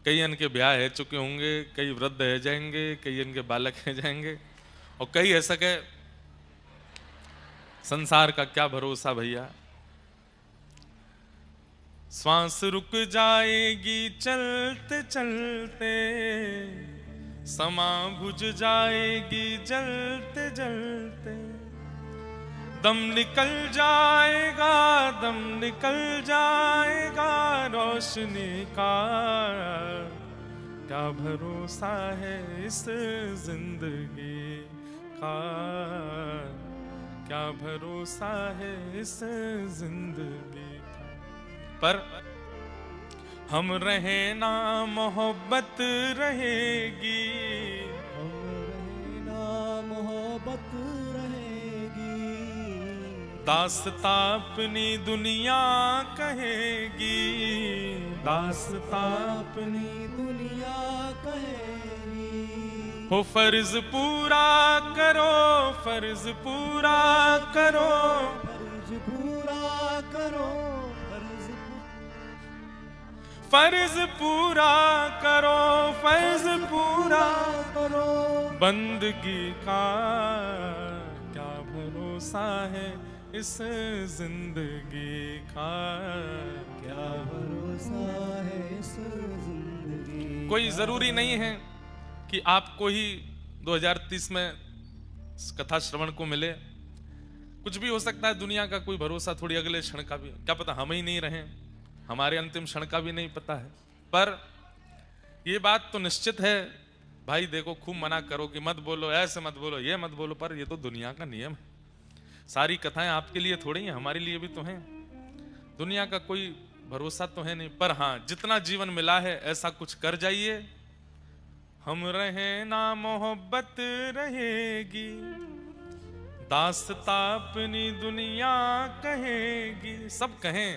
कई इनके ब्याह है चुके होंगे, कई वृद्ध है जाएंगे, कई इनके बालक है जाएंगे, और कई ऐसा के संसार का क्या भरोसा भैया। श्वास रुक जाएगी चलते चलते, समा बुझ जाएगी जलते जलते, दम निकल जाएगा, दम निकल जाएगा रोशनी का, क्या भरोसा है इस जिंदगी का, क्या भरोसा है इस जिंदगी का। पर हम रहे ना मोहब्बत रहेगी, हम रहे ना मोहब्बत रहेगी, दास्ता अपनी दुनिया कहेगी, दास्ता अपनी दुनिया कहेगी। हो फर्ज पूरा करो, फर्ज पूरा करो, फर्ज पूरा करो, फर्ज पूरा करो, फर्ज पूरा करो, बंदगी का, क्या भरोसा है इस जिंदगी का, क्या भरोसा है इस जिंदगी। कोई जरूरी नहीं है कि आपको ही 2030 में कथा श्रवण को मिले। कुछ भी हो सकता है, दुनिया का कोई भरोसा थोड़ी, अगले क्षण का भी क्या पता, हम ही नहीं रहे, हमारे अंतिम क्षण का भी नहीं पता है। पर ये बात तो निश्चित है भाई, देखो खूब मना करो कि मत बोलो, ऐसे मत बोलो, ये मत बोलो, पर ये तो दुनिया का नियम है। सारी कथाएं आपके लिए थोड़ी हैं, हमारे लिए भी तो हैं। दुनिया का कोई भरोसा तो है नहीं, पर हाँ जितना जीवन मिला है ऐसा कुछ कर जाइए। हम रहे ना मोहब्बत रहेगी, दास्ता अपनी दुनिया कहेगी। सब कहें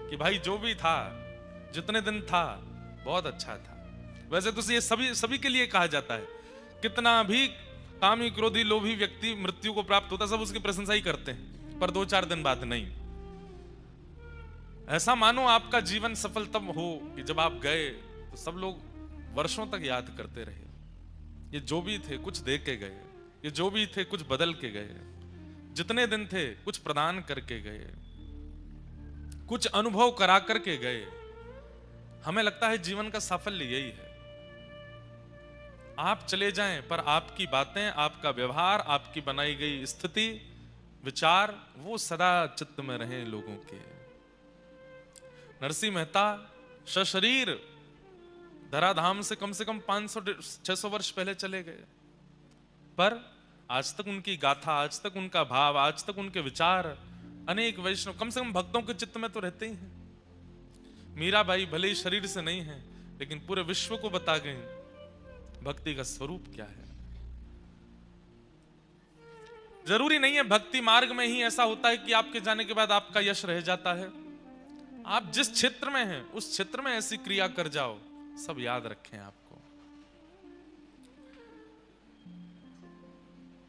कि भाई जो भी था, जितने दिन था बहुत अच्छा था। वैसे तो ये सभी के लिए कहा जाता है, कितना भी कामी क्रोधी लोभी व्यक्ति मृत्यु को प्राप्त होता है, सब उसकी प्रशंसा ही करते हैं, पर 2-4 दिन बाद नहीं। ऐसा मानो आपका जीवन सफल तब हो कि जब आप गए तो सब लोग वर्षों तक याद करते रहे, ये जो भी थे कुछ दे के गए, ये जो भी थे कुछ बदल के गए, जितने दिन थे कुछ प्रदान करके गए, कुछ अनुभव करा करके गए। हमें लगता है जीवन का साफल्य यही है, आप चले जाएं पर आपकी बातें, आपका व्यवहार, आपकी बनाई गई स्थिति, विचार, वो सदा चित्त में रहे लोगों के। नरसिंह मेहता सशरीर धराधाम से कम 500-600 वर्ष पहले चले गए, पर आज तक उनकी गाथा, आज तक उनका भाव, आज तक उनके विचार अनेक वैष्णव, कम से कम भक्तों के चित्त में तो रहते ही हैं। मीराबाई भले ही शरीर से नहीं है, लेकिन पूरे विश्व को बता गए भक्ति का स्वरूप क्या है। जरूरी नहीं है भक्ति मार्ग में ही ऐसा होता है कि आपके जाने के बाद आपका यश रह जाता है। आप जिस क्षेत्र में हैं उस क्षेत्र में ऐसी क्रिया कर जाओ, सब याद रखें आपको।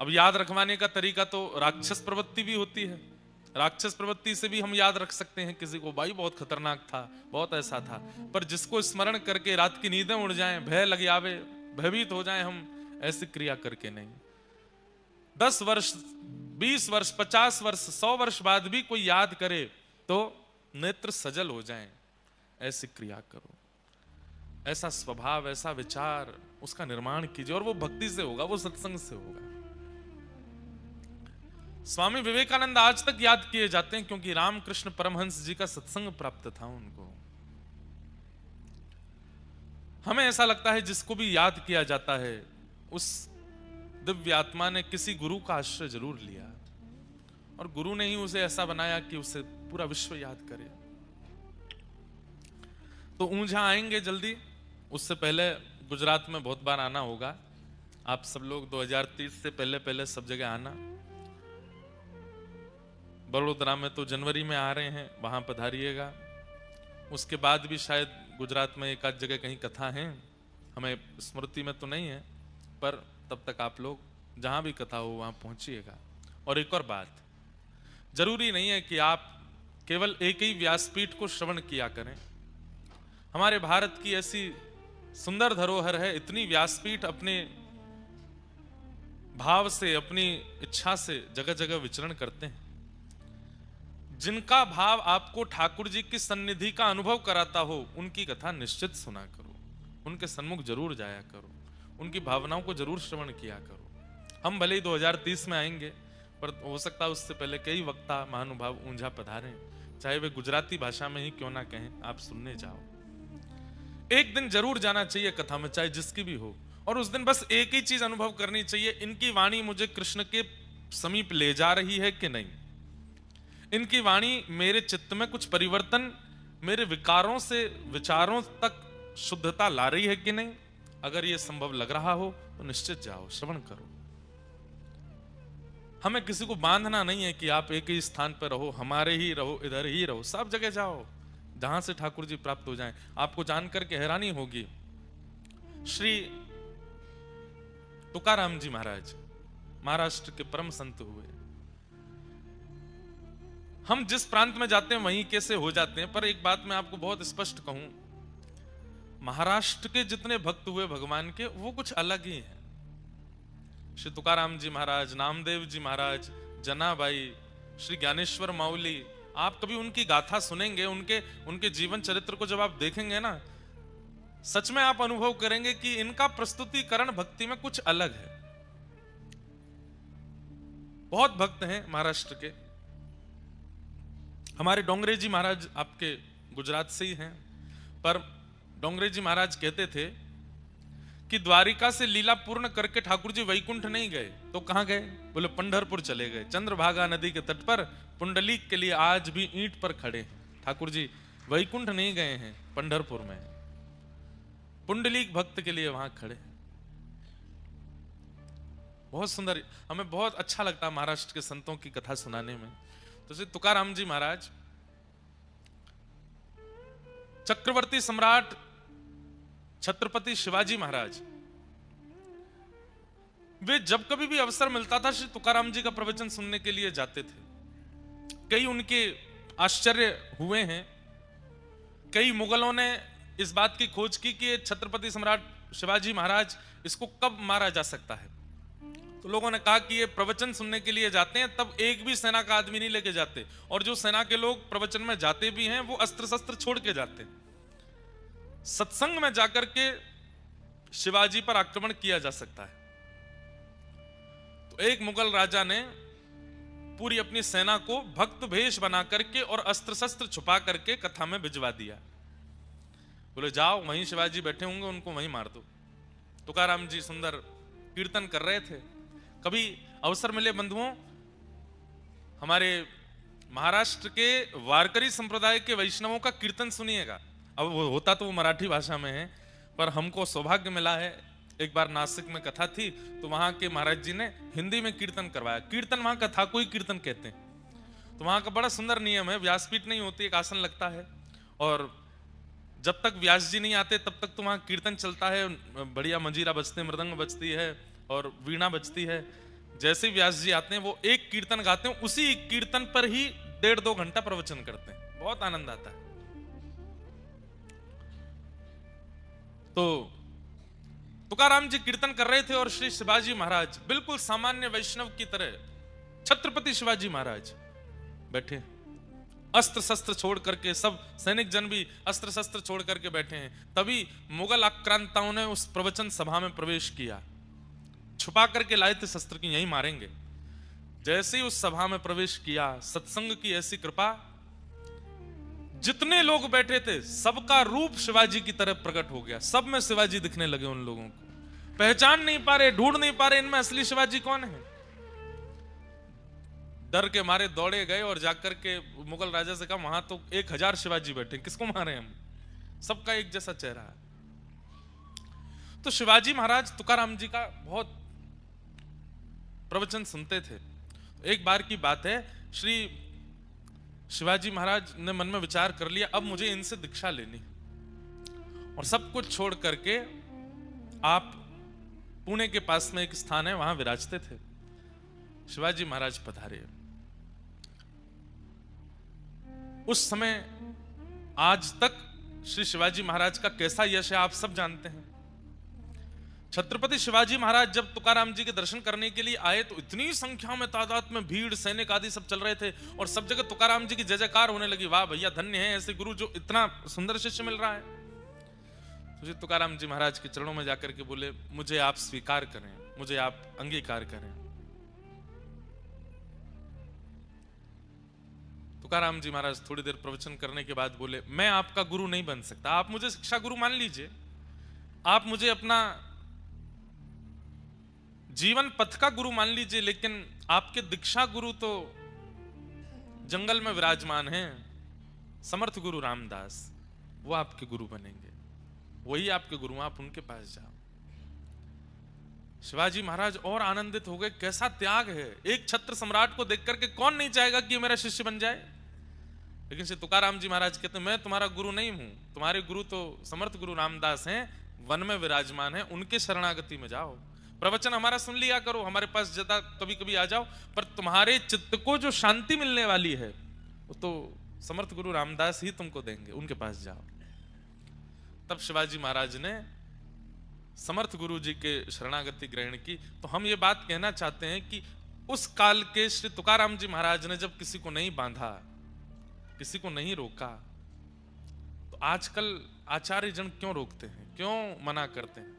अब याद रखवाने का तरीका तो राक्षस प्रवृत्ति भी होती है। राक्षस प्रवृत्ति से भी हम याद रख सकते हैं किसी को, भाई बहुत खतरनाक था, बहुत ऐसा था, पर जिसको स्मरण करके रात की नींदें उड़ जाएं, भय लग आवे, भयभीत हो जाएं, हम ऐसी क्रिया करके नहीं। 10 वर्ष, 20 वर्ष, 50 वर्ष, 100 वर्ष बाद भी कोई याद करे तो नेत्र सजल हो जाएं, ऐसी क्रिया करो। ऐसा स्वभाव, ऐसा विचार, उसका निर्माण कीजिए, और वो भक्ति से होगा, वो सत्संग से होगा। स्वामी विवेकानंद आज तक याद किए जाते हैं क्योंकि रामकृष्ण परमहंस जी का सत्संग प्राप्त था उनको। हमें ऐसा लगता है जिसको भी याद किया जाता है उस दिव्य आत्मा ने किसी गुरु का आश्रय जरूर लिया, और गुरु ने ही उसे ऐसा बनाया कि उसे पूरा विश्व याद करे। तो ऊंझा आएंगे जल्दी, उससे पहले गुजरात में बहुत बार आना होगा। आप सब लोग 2030 से पहले पहले सब जगह आना। बड़ोदरा में तो जनवरी में आ रहे हैं, वहां पधारिएगा। उसके बाद भी शायद गुजरात में एक आध जगह कहीं कथा है, हमें स्मृति में तो नहीं है, पर तब तक आप लोग जहां भी कथा हो वहां पहुंचिएगा। और एक और बात, जरूरी नहीं है कि आप केवल एक ही व्यासपीठ को श्रवण किया करें। हमारे भारत की ऐसी सुंदर धरोहर है, इतनी व्यासपीठ अपने भाव से, अपनी इच्छा से जगह जगह विचरण करते हैं। जिनका भाव आपको ठाकुर जी की सन्निधि का अनुभव कराता हो, उनकी कथा निश्चित सुना करो, उनके सन्मुख जरूर जाया करो, उनकी भावनाओं को जरूर श्रवण किया करो। हम भले ही 2030 में आएंगे, पर हो सकता है उससे पहले कई वक्ता महानुभाव ऊंझा पधारें, चाहे वे गुजराती भाषा में ही क्यों ना कहें, आप सुनने जाओ। एक दिन जरूर जाना चाहिए कथा में, चाहे जिसकी भी हो, और उस दिन बस एक ही चीज अनुभव करनी चाहिए, इनकी वाणी मुझे कृष्ण के समीप ले जा रही है कि नहीं, इनकी वाणी मेरे चित्त में कुछ परिवर्तन, मेरे विकारों से विचारों तक शुद्धता ला रही है कि नहीं। अगर यह संभव लग रहा हो तो निश्चित जाओ, श्रवण करो। हमें किसी को बांधना नहीं है कि आप एक ही स्थान पर रहो, हमारे ही रहो, इधर ही रहो, सब जगह जाओ जहां से ठाकुर जी प्राप्त हो जाएं। आपको जानकर के हैरानी होगी, श्री तुकाराम जी महाराज महाराष्ट्र के परम संत हुए। हम जिस प्रांत में जाते हैं वहीं कैसे हो जाते हैं, पर एक बात मैं आपको बहुत स्पष्ट कहूं, महाराष्ट्र के जितने भक्त हुए भगवान के, वो कुछ अलग ही हैं। श्री तुकाराम जी महाराज, नामदेव जी महाराज, जनाबाई, श्री ज्ञानेश्वर माउली, आप कभी उनकी गाथा सुनेंगे, उनके जीवन चरित्र को जब आप देखेंगे ना, सच में आप अनुभव करेंगे कि इनका प्रस्तुतिकरण भक्ति में कुछ अलग है। बहुत भक्त हैं महाराष्ट्र के। हमारे डोंगरे जी महाराज आपके गुजरात से ही हैं, पर डोंगरे जी महाराज कहते थे कि द्वारिका से लीला पूर्ण करके ठाकुर जी वैकुंठ नहीं गए, तो कहां गए? बोले पंढरपुर चले गए। चंद्रभागा नदी के तट पर पुंडलीक के लिए आज भी ईंट पर खड़े ठाकुर जी, वैकुंठ नहीं गए हैं, पंढरपुर में पुंडलीक भक्त के लिए वहां खड़े। बहुत सुंदर, हमें बहुत अच्छा लगता है महाराष्ट्र के संतों की कथा सुनाने में। तो श्री तुकाराम जी महाराज चक्रवर्ती सम्राट छत्रपति शिवाजी महाराज, वे जब कभी भी अवसर मिलता था श्री तुकाराम जी का प्रवचन सुनने के लिए जाते थे। कई उनके आश्चर्य हुए हैं, कई मुगलों ने इस बात की खोज की कि छत्रपति सम्राट शिवाजी महाराज, इसको कब मारा जा सकता है। तो लोगों ने कहा कि ये प्रवचन सुनने के लिए जाते हैं, तब एक भी सेना का आदमी नहीं लेके जाते, और जो सेना के लोग प्रवचन में जाते भी हैं वो अस्त्र शस्त्र छोड़ के जाते हैं। सत्संग में जाकर के शिवाजी पर आक्रमण किया जा सकता है। तो एक मुगल राजा ने पूरी अपनी सेना को भक्त भेष बना करके और अस्त्र शस्त्र छुपा करके कथा में भिजवा दिया। बोले जाओ, वहीं शिवाजी बैठे होंगे, उनको वहीं मार दो। तुकाराम जी सुंदर कीर्तन कर रहे थे। कभी अवसर मिले बंधुओं, हमारे महाराष्ट्र के वारकरी संप्रदाय के वैष्णवों का कीर्तन सुनिएगा। अब वो होता तो वो मराठी भाषा में है, पर हमको सौभाग्य मिला है, एक बार नासिक में कथा थी तो वहां के महाराज जी ने हिंदी में कीर्तन करवाया। कीर्तन वहां कथा को ही कीर्तन कहते हैं। तो वहां का बड़ा सुंदर नियम है, व्यासपीठ नहीं होती, एक आसन लगता है, और जब तक व्यास जी नहीं आते तब तक तो वहां कीर्तन चलता है। बढ़िया मंजीरा बजते, मृदंग बजती है और वीणा बजती है। जैसे व्यास जी आते हैं वो एक कीर्तन गाते हैं, उसी कीर्तन पर ही 1.5-2 घंटा प्रवचन करते हैं। बहुत आनंद आता है। तो तुकाराम जी कीर्तन कर रहे थे और श्री शिवाजी महाराज बिल्कुल सामान्य वैष्णव की तरह, छत्रपति शिवाजी महाराज बैठे, अस्त्र शस्त्र छोड़ करके, सब सैनिक जन भी अस्त्र शस्त्र छोड़ करके बैठे हैं। तभी मुगल आक्रांताओं ने उस प्रवचन सभा में प्रवेश किया, छुपा करके लाए थे शस्त्र की, यहीं मारेंगे। जैसे ही उस सभा में प्रवेश किया, सत्संग की ऐसी कृपा, जितने लोग बैठे थे सबका रूप शिवाजी की तरह प्रकट हो गया। सब में शिवाजी दिखने लगे। उन लोगों को पहचान नहीं पा रहे, ढूंढ नहीं पा रहे, इनमें असली शिवाजी कौन है। डर के मारे दौड़े गए और जाकर के मुगल राजा से कहा, वहां तो 1000 शिवाजी बैठे, किसको मारे हम, सबका एक जैसा चेहरा है। तो शिवाजी महाराज तुकाराम जी का बहुत प्रवचन सुनते थे। एक बार की बात है, श्री शिवाजी महाराज ने मन में विचार कर लिया, अब मुझे इनसे दीक्षा लेनी, और सब कुछ छोड़ करके आप पुणे के पास में एक स्थान है, वहां विराजते थे। शिवाजी महाराज पधारे। उस समय आज तक श्री शिवाजी महाराज का कैसा यश है आप सब जानते हैं। छत्रपति शिवाजी महाराज जब तुकाराम जी के दर्शन करने के लिए आए तो इतनी संख्या में, तादाद में भीड़, सैनिक आदि सब चल रहे थे और सब जगह तुकाराम जी की जय जयकार होने लगी। वाह भैया, धन्य है ऐसे गुरु जो इतना सुंदर शिष्य मिल रहा है। तो तुकाराम जी महाराज के चरणों में जाकर के बोले, मुझे आप स्वीकार करें, मुझे आप अंगीकार करें। तुकाराम जी महाराज थोड़ी देर प्रवचन करने के बाद बोले, मैं आपका गुरु नहीं बन सकता, आप मुझे शिक्षा गुरु मान लीजिए, आप मुझे अपना जीवन पथ का गुरु मान लीजिए, लेकिन आपके दीक्षा गुरु तो जंगल में विराजमान हैं, समर्थ गुरु रामदास, वो आपके गुरु बनेंगे, वही आपके गुरु, आप उनके पास जाओ। शिवाजी महाराज और आनंदित हो गए, कैसा त्याग है। एक छत्र सम्राट को देख करके कौन नहीं चाहेगा कि ये मेरा शिष्य बन जाए। लेकिन श्री तुकाराम जी महाराज कहते, मैं तुम्हारा गुरु नहीं हूं, तुम्हारे गुरु तो समर्थ गुरु रामदास हैं, वन में विराजमान हैं, उनके शरणागति में जाओ, प्रवचन हमारा सुन लिया करो, हमारे पास जदा कभी कभी आ जाओ, पर तुम्हारे चित्त को जो शांति मिलने वाली है वो तो समर्थ गुरु रामदास ही तुमको देंगे, उनके पास जाओ। तब शिवाजी महाराज ने समर्थ गुरु जी के शरणागति ग्रहण की। तो हम ये बात कहना चाहते हैं कि उस काल के श्री तुकाराम जी महाराज ने जब किसी को नहीं बांधा, किसी को नहीं रोका, तो आजकल आचार्य जन क्यों रोकते हैं, क्यों मना करते हैं।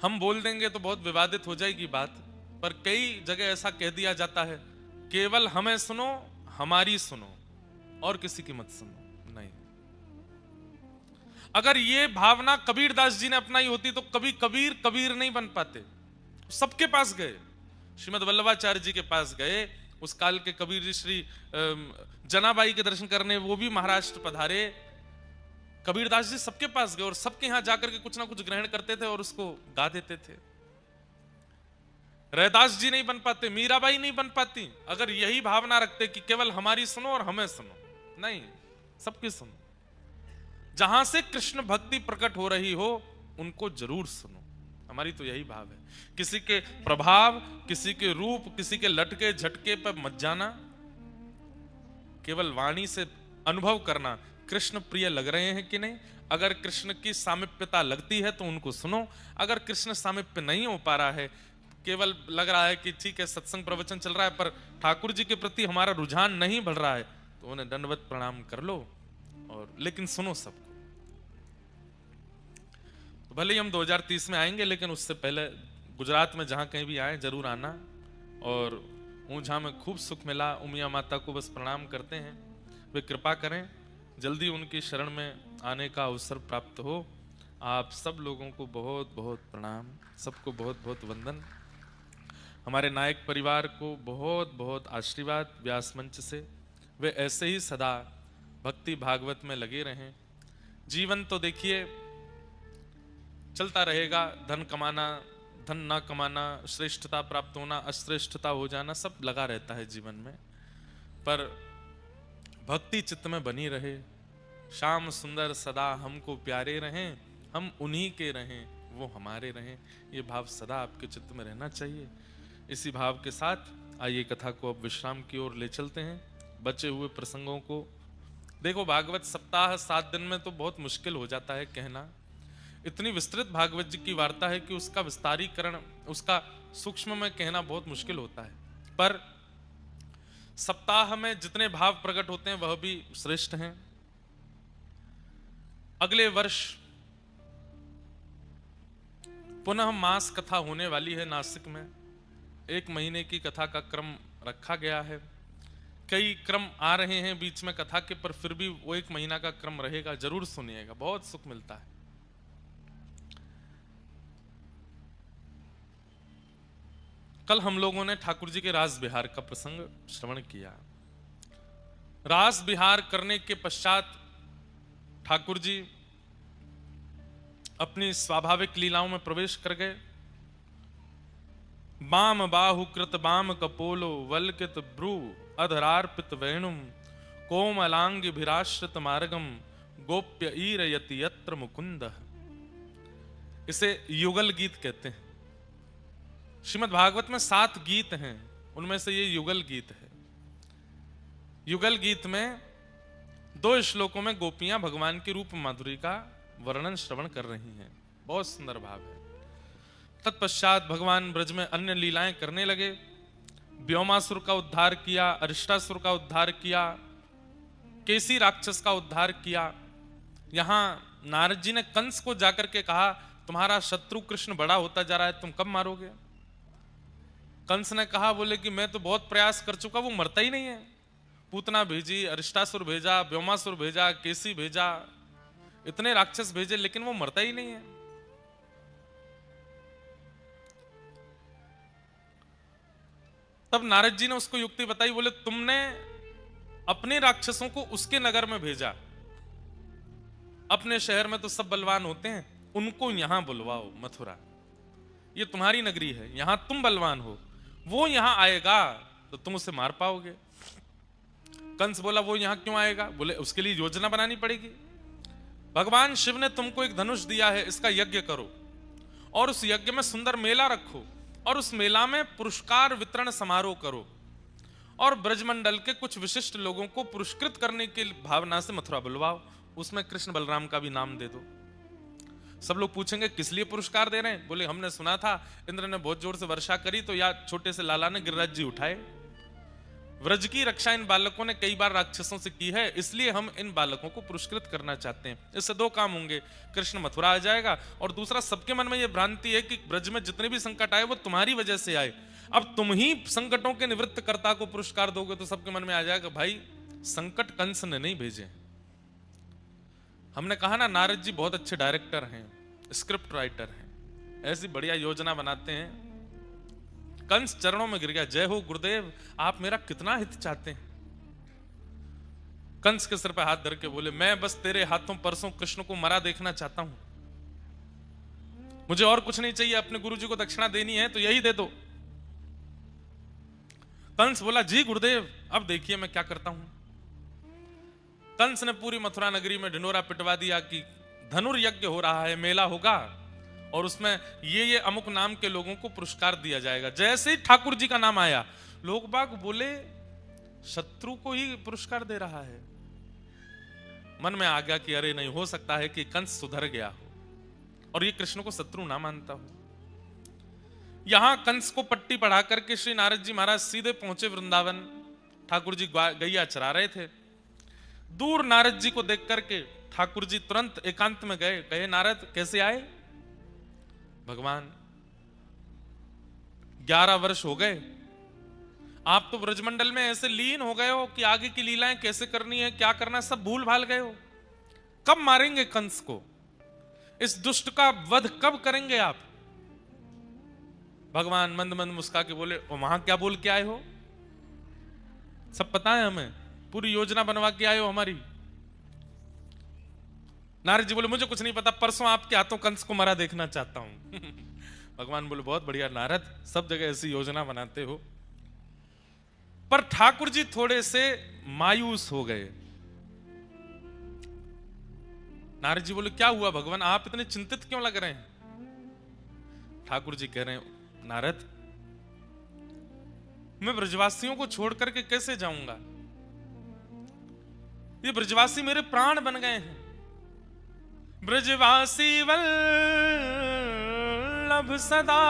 हम बोल देंगे तो बहुत विवादित हो जाएगी बात, पर कई जगह ऐसा कह दिया जाता है, केवल हमें सुनो, हमारी सुनो, और किसी की मत सुनो। नहीं, अगर ये भावना कबीरदास जी ने अपनाई होती तो कभी कबीर कबीर नहीं बन पाते। सबके पास गए, श्रीमद वल्लभाचार्य जी के पास गए, उस काल के कबीर जी श्री जनाबाई के दर्शन करने वो भी महाराष्ट्र पधारे। कबीरदास जी सबके पास गए और सबके यहां जाकर के कुछ ना कुछ ग्रहण करते थे और उसको गा देते थे। रैदास जी नहीं बन पाते, मीराबाई नहीं बन पाती, अगर यही भावना रखते कि केवल हमारी सुनो और हमें सुनो। नहीं, सबकी सुनो, जहां से कृष्ण भक्ति प्रकट हो रही हो उनको जरूर सुनो। हमारी तो यही भाव है। किसी के प्रभाव, किसी के रूप, किसी के लटके झटके पर मत जाना, केवल वाणी से अनुभव करना, कृष्ण प्रिय लग रहे हैं कि नहीं। अगर कृष्ण की सामिप्यता लगती है तो उनको सुनो, अगर कृष्ण सामिप्य नहीं हो पा रहा है, केवल लग रहा है कि ठीक है सत्संग प्रवचन चल रहा है पर ठाकुर जी के प्रति हमारा रुझान नहीं बढ़ रहा है, तो उन्हें दंडवत प्रणाम कर लो, और लेकिन सुनो सबको। तो भले ही हम 2030 में आएंगे, लेकिन उससे पहले गुजरात में जहां कहीं भी आए जरूर आना। और ऊंझा में खूब सुख मिला, उमिया माता को बस प्रणाम करते हैं, वे कृपा करें जल्दी उनकी शरण में आने का अवसर प्राप्त हो। आप सब लोगों को बहुत बहुत प्रणाम, सबको बहुत बहुत वंदन। हमारे नायक परिवार को बहुत बहुत आशीर्वाद व्यास मंच से, वे ऐसे ही सदा भक्ति भागवत में लगे रहें। जीवन तो देखिए चलता रहेगा, धन कमाना, धन ना कमाना, श्रेष्ठता प्राप्त होना, अश्रेष्ठता हो जाना, सब लगा रहता है जीवन में, पर भक्ति चित्त में बनी रहे। श्याम सुंदर सदा हमको प्यारे रहें, हम उन्हीं के रहें, वो हमारे रहें, ये भाव सदा आपके चित्त में रहना चाहिए। इसी भाव के साथ आइए कथा को अब विश्राम की ओर ले चलते हैं। बचे हुए प्रसंगों को देखो, भागवत सप्ताह 7 दिन में तो बहुत मुश्किल हो जाता है कहना। इतनी विस्तृत भागवत जी की वार्ता है कि उसका विस्तारीकरण, उसका सूक्ष्म में कहना बहुत मुश्किल होता है, पर सप्ताह में जितने भाव प्रकट होते हैं वह भी श्रेष्ठ हैं। अगले वर्ष पुनः मास कथा होने वाली है नासिक में। 1 महीने की कथा का क्रम रखा गया है। कई क्रम आ रहे हैं बीच में कथा के, पर फिर भी वो 1 महीना का क्रम रहेगा, जरूर सुनिएगा, बहुत सुख मिलता है। कल हम लोगों ने ठाकुर जी के रास बिहार का प्रसंग श्रवण किया। रास बिहार करने के पश्चात ठाकुर जी अपनी स्वाभाविक लीलाओं में प्रवेश कर गए। बाम बाहु कृत बाम कपोलो वल्कित ब्रू अधरार्पित वेणुम कोमलांग भिराश्रित मार्गम गोप्य ईरयति यत्र मुकुंद। इसे युगल गीत कहते हैं। श्रीमद् भागवत में 7 गीत हैं, उनमें से ये युगल गीत है। युगल गीत में 2 श्लोकों में गोपियां भगवान की रूप माधुरी का वर्णन श्रवण कर रही हैं। बहुत सुंदर भाव है। तत्पश्चात भगवान ब्रज में अन्य लीलाएं करने लगे। व्योमासुर का उद्धार किया, अरिष्टासुर का उद्धार किया, केसी राक्षस का उद्धार किया। यहां नारद जी ने कंस को जाकर के कहा, तुम्हारा शत्रु कृष्ण बड़ा होता जा रहा है, तुम कब मारोगे? कंस ने कहा, बोले कि मैं तो बहुत प्रयास कर चुका, वो मरता ही नहीं है। पूतना भेजी, अरिष्टासुर भेजा, व्योमासुर भेजा, केसी भेजा, इतने राक्षस भेजे, लेकिन वो मरता ही नहीं है। तब नारद जी ने उसको युक्ति बताई, बोले तुमने अपने राक्षसों को उसके नगर में भेजा, अपने शहर में तो सब बलवान होते हैं, उनको यहां बुलवाओ, मथुरा ये तुम्हारी नगरी है, यहां तुम बलवान हो, वो यहां आएगा तो तुम उसे मार पाओगे। कंस बोला, वो यहां क्यों आएगा? बोले उसके लिए योजना बनानी पड़ेगी। भगवान शिव ने तुमको एक धनुष दिया है, इसका यज्ञ करो और उस यज्ञ में सुंदर मेला रखो और उस मेला में पुरस्कार वितरण समारोह करो और ब्रजमंडल के कुछ विशिष्ट लोगों को पुरस्कृत करने की भावना से मथुरा बुलवाओ, उसमें कृष्ण बलराम का भी नाम दे दो। सब लोग पूछेंगे किस लिए पुरस्कार दे रहे हैं? बोले हमने सुना था इंद्र ने बहुत जोर से वर्षा करी तो या छोटे से लाला ने गिरिराज जी उठाए। व्रज की रक्षा इन बालकों ने कई बार राक्षसों से की है, इसलिए हम इन बालकों को पुरस्कृत करना चाहते हैं। इससे दो काम होंगे, कृष्ण मथुरा आ जाएगा और दूसरा सबके मन में यह भ्रांति है कि ब्रज में जितने भी संकट आए वो तुम्हारी वजह से आए, अब तुम ही संकटों के निवृत्तकर्ता को पुरस्कार दोगे तो सबके मन में आ जाएगा भाई संकट कंस ने नहीं भेजे। हमने कहा ना नारद जी बहुत अच्छे डायरेक्टर हैं, स्क्रिप्ट राइटर हैं, ऐसी बढ़िया योजना बनाते हैं। कंस चरणों में गिर गया, जय हो गुरुदेव, आप मेरा कितना हित चाहते हैं। कंस के सिर पर हाथ धर के बोले, मैं बस तेरे हाथों परसों कृष्ण को मरा देखना चाहता हूं, मुझे और कुछ नहीं चाहिए, अपने गुरुजी को दक्षिणा देनी है तो यही दे दो। कंस बोला, जी गुरुदेव अब देखिए मैं क्या करता हूं। कंस ने पूरी मथुरा नगरी में ढिंडोरा पिटवा दिया कि धनुर्यज्ञ हो रहा है, मेला होगा और उसमें ये अमुक नाम के लोगों को पुरस्कार दिया जाएगा। जैसे ही ठाकुर जी का नाम आया लोग बाग बोले शत्रु को ही पुरस्कार दे रहा है। मन में आ गया कि अरे नहीं हो सकता है कि कंस सुधर गया हो और ये कृष्ण को शत्रु ना मानता हो। यहां कंस को पट्टी पढ़ा करके श्री नारद जी महाराज सीधे पहुंचे वृंदावन। ठाकुर जी गैया चरा रहे थे। दूर नारद जी को देख करके ठाकुर जी तुरंत एकांत में गए, कहे नारद कैसे आए? भगवान 11 वर्ष हो गए, आप तो ब्रजमंडल में ऐसे लीन हो गए हो कि आगे की लीलाएं कैसे करनी है, क्या करना है, सब भूल भाल गए हो। कब मारेंगे कंस को? इस दुष्ट का वध कब करेंगे आप? भगवान मंद मंद मुस्का के बोले, वहां क्या बोल के आए हो? सब पता है हमें, पूरी योजना बनवा के आए हो हमारी। नारद जी बोले, मुझे कुछ नहीं पता, परसों आपके हाथों कंस को मरा देखना चाहता हूं। भगवान बोले, बहुत बढ़िया नारद, सब जगह ऐसी योजना बनाते हो। पर ठाकुर जी थोड़े से मायूस हो गए। नारद जी बोले, क्या हुआ भगवान, आप इतने चिंतित क्यों लग रहे हैं? ठाकुर जी कह रहे हैं, नारद मैं ब्रजवासियों को छोड़ करके कैसे जाऊंगा? ये ब्रजवासी मेरे प्राण बन गए हैं। ब्रजवासी वल्लभ सदा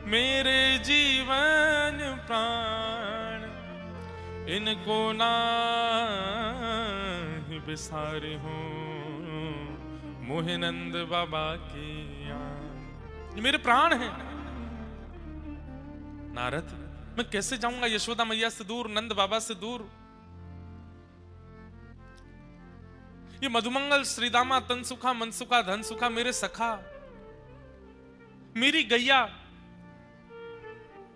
मेरे जीवन प्राण, इनको ना बिसारे हो मोहिनंद बाबा की याद। ये मेरे प्राण हैं। नारद मैं कैसे जाऊंगा यशोदा मैया से दूर, नंद बाबा से दूर? ये मधुमंगल श्रीदामा तनसुखा मनसुखा धनसुखा मेरे सखा, मेरी गैया,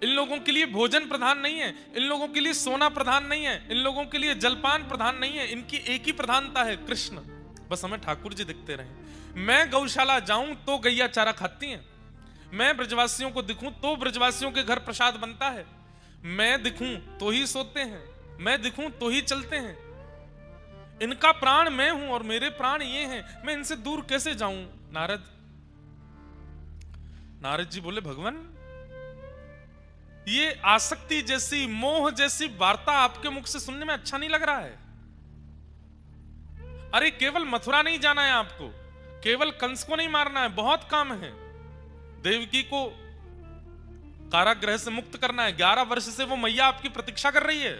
इन लोगों के लिए भोजन प्रधान नहीं है, इन लोगों के लिए सोना प्रधान नहीं है, इन लोगों के लिए जलपान प्रधान नहीं है, इनकी एक ही प्रधानता है कृष्ण। बस हमें ठाकुर जी दिखते रहे। मैं गौशाला जाऊं तो गैया चारा खाती हैं, मैं ब्रजवासियों को दिखूं तो ब्रजवासियों के घर प्रसाद बनता है, मैं दिखूं तो ही सोते हैं, मैं दिखूं तो ही चलते हैं। इनका प्राण मैं हूं और मेरे प्राण ये हैं, मैं इनसे दूर कैसे जाऊं? नारद जी बोले, भगवान ये आसक्ति जैसी, मोह जैसी वार्ता आपके मुख से सुनने में अच्छा नहीं लग रहा है। अरे केवल मथुरा नहीं जाना है आपको, केवल कंस को नहीं मारना है, बहुत काम है। देवकी को कारागृह से मुक्त करना है। 11 वर्ष से वो मैया आपकी प्रतीक्षा कर रही है,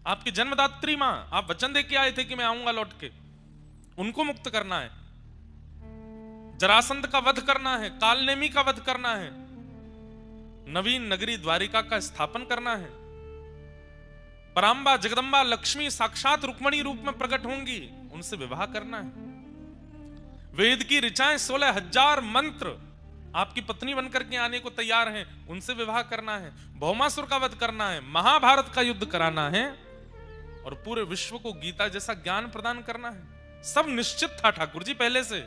आपकी जन्मदात्री मां। आप वचन दे के आए थे कि मैं आऊंगा लौट के, उनको मुक्त करना है। जरासंध का वध करना है, कालनेमी का वध करना है, नवीन नगरी द्वारिका का स्थापन करना है। परांबा जगदंबा लक्ष्मी साक्षात रुक्मणी रूप में प्रकट होंगी, उनसे विवाह करना है। वेद की ऋचाएं 16,000 मंत्र आपकी पत्नी बनकर के आने को तैयार हैं, उनसे विवाह करना है। भौमासुर का वध करना है, महाभारत का युद्ध कराना है और पूरे विश्व को गीता जैसा ज्ञान प्रदान करना है। सब निश्चित था ठाकुर जी पहले से,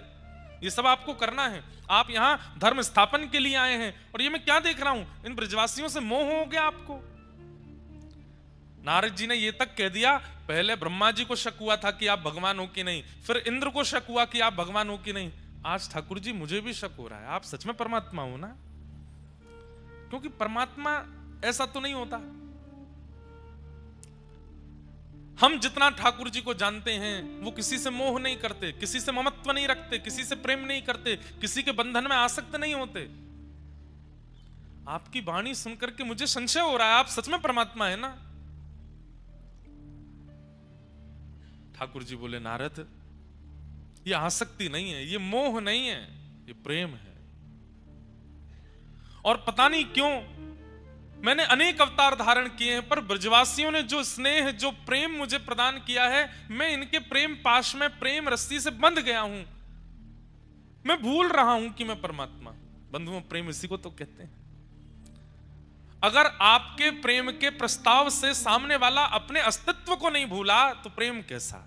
ये सब आपको करना है। आप यहां धर्म स्थापन के लिए आए हैं और ये मैं क्या देख रहा हूं, इन ब्रजवासियों से मोह हो गया आपको। नारद जी ने ये तक कह दिया, पहले ब्रह्मा जी को शक हुआ था कि आप भगवान हो कि नहीं, फिर इंद्र को शक हुआ कि आप भगवान हो कि नहीं, आज ठाकुर जी मुझे भी शक हो रहा है, आप सच में परमात्मा हो ना? क्योंकि परमात्मा ऐसा तो नहीं होता। हम जितना ठाकुर जी को जानते हैं वो किसी से मोह नहीं करते, किसी से ममत्व नहीं रखते, किसी से प्रेम नहीं करते, किसी के बंधन में आसक्त नहीं होते। आपकी वाणी सुनकर के मुझे संशय हो रहा है, आप सच में परमात्मा है ना? ठाकुर जी बोले, नारद ये आसक्ति नहीं है, ये मोह नहीं है, ये प्रेम है। और पता नहीं क्यों मैंने अनेक अवतार धारण किए हैं, पर ब्रजवासियों ने जो स्नेह, जो प्रेम मुझे प्रदान किया है, मैं इनके प्रेम पाश में, प्रेम रस्सी से बंध गया हूं। मैं भूल रहा हूं कि मैं परमात्मा। बंधुओं, प्रेम इसी को तो कहते हैं। अगर आपके प्रेम के प्रस्ताव से सामने वाला अपने अस्तित्व को नहीं भूला तो प्रेम कैसा?